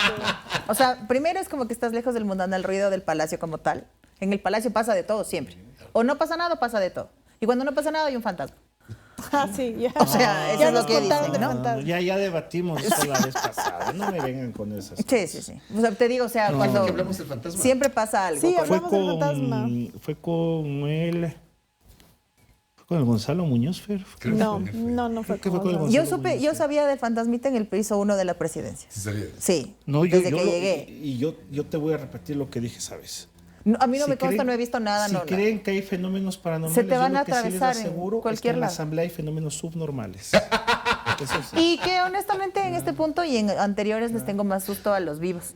O sea, primero es como que estás lejos del mundano, el ruido del palacio como tal. En el palacio pasa de todo siempre. O no pasa nada o pasa de todo. Y cuando no pasa nada hay un fantasma. Ah, sí, ya. O sea, eso es lo que dicen, ¿no? Ya debatimos eso la vez pasada. No me vengan con esas cosas. Sí. O sea, te digo, o sea, cuando hablamos del fantasma. siempre pasa algo. Sí, con- hablamos del fantasma. Fue con el Gonzalo Muñoz, Fer. Creo que No, fue. no fue Creo que fue como... con- yo sabía del fantasmita en el piso 1 de la presidencia. Sí, sabía. Sí, No, desde que llegué. Y yo te voy a repetir lo que dije, ¿sabes? No, a mí no Si me consta, creen- no he visto nada. Si no, creen que hay fenómenos paranormales, Se te van yo a lo que sí les atravesar en aseguro es que cualquier en la lado. asamblea hay fenómenos subnormales. Eso sí. Y que honestamente en este punto y en anteriores les tengo más susto a los vivos.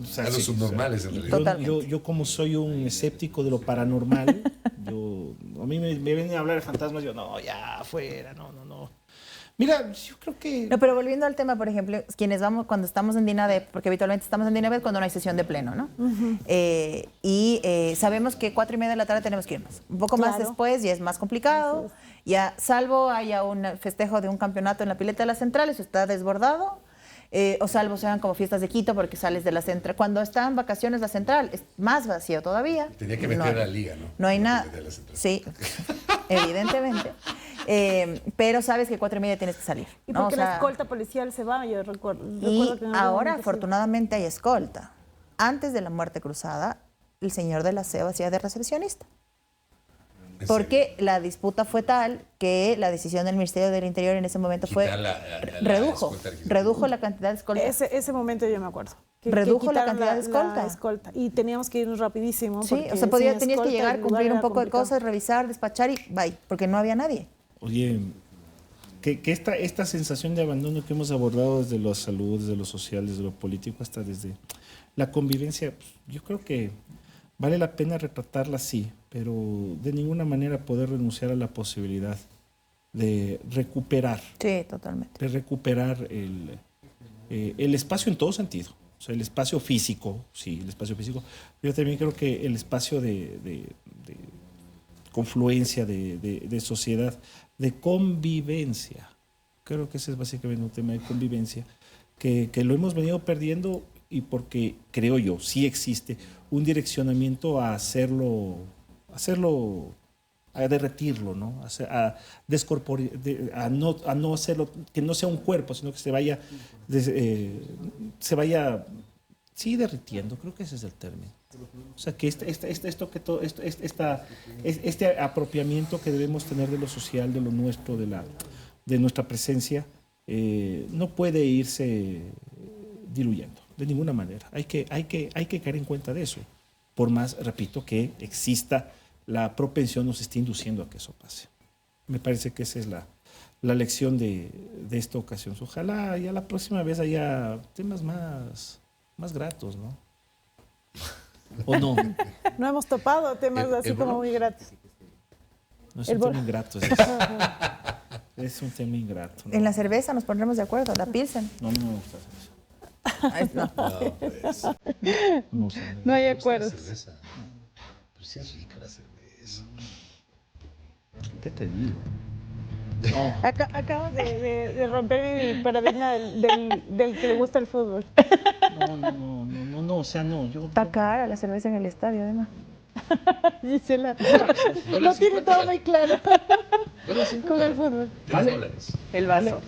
O sea, A los sí, subnormales, en realidad. Totalmente. Yo como soy un escéptico de lo paranormal, a mí me vienen a hablar de fantasmas, yo no, ya afuera, no. Mira, yo creo que... No, pero volviendo al tema, por ejemplo, quienes vamos cuando estamos en DINADEP, porque habitualmente estamos en DINADEP cuando no hay sesión de pleno, ¿no? Sabemos que 4:30 de la tarde tenemos que irnos. Un poco más Claro. después ya es más complicado. Ya, salvo haya un festejo de un campeonato en la pileta de la central, eso está desbordado. O salvo sean como fiestas de Quito porque sales de la central. Cuando está en vacaciones la central es más vacío todavía. Tenía que meter No a hay- la liga, ¿no? No hay nada. De la central. Sí, evidentemente. Pero sabes que 4:30 tienes que salir. Y ¿no? porque O sea, la escolta policial se va, yo recuerdo. y que en algún ahora, momento sí. afortunadamente, hay escolta. Antes de la muerte cruzada, el señor del aseo hacía de recepcionista. ¿En Porque la disputa fue tal que la decisión del Ministerio del Interior en ese momento fue Quitar la redujo escolta legislativa. la cantidad de escolta. Ese momento yo me acuerdo. Redujo la quitaron cantidad de escolta. la escolta. Y teníamos que irnos rapidísimo. Sí, porque o sea, sin tenías que escolta llegar, el lugar cumplir un era poco de complicado. cosas, revisar, despachar y bye, porque no había nadie. Oye, que esta sensación de abandono que hemos abordado desde la salud, desde lo social, desde lo político, hasta desde la convivencia, pues, yo creo que vale la pena retratarla, sí, pero de ninguna manera poder renunciar a la posibilidad de recuperar Sí, totalmente. el espacio en todo sentido. O sea, el espacio físico, sí, el espacio físico. Yo también creo que el espacio de confluencia, de sociedad, de convivencia. Creo que ese es básicamente un tema de convivencia, que lo hemos venido perdiendo y porque, creo yo, sí existe un direccionamiento a hacerlo, a derretirlo, ¿no? A no hacerlo, que no sea un cuerpo, sino que se vaya, sí, derritiendo, creo que ese es el término. O sea, que este apropiamiento que debemos tener de lo social, de lo nuestro, de nuestra presencia, no puede irse diluyendo de ninguna manera. Hay que caer en cuenta de eso. Por más, repito, que exista la propensión, nos esté induciendo a que eso pase. Me parece que esa es la lección de esta ocasión. Ojalá ya la próxima vez haya temas más gratos, ¿no? ¿O no? No hemos topado temas así como muy gratis. No es El un bol- tema ingrato. Es un tema ingrato. ¿no? En la cerveza nos pondremos de acuerdo, la Pilsen. No me gusta hacer eso. Ay, no. No, pues. No me gusta. No hay Me gusta la acuerdos. cerveza. Pero sí es rica la cerveza. ¿Qué te digo? Acabas de romper mi paradigma del que le gusta el fútbol. No, o sea, no. Está cara la cerveza en el estadio, además. Gisela lo tiene todo muy claro con el fútbol. $3. El vaso.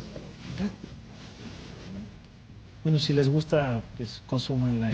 Bueno, si les gusta, pues consúmanla.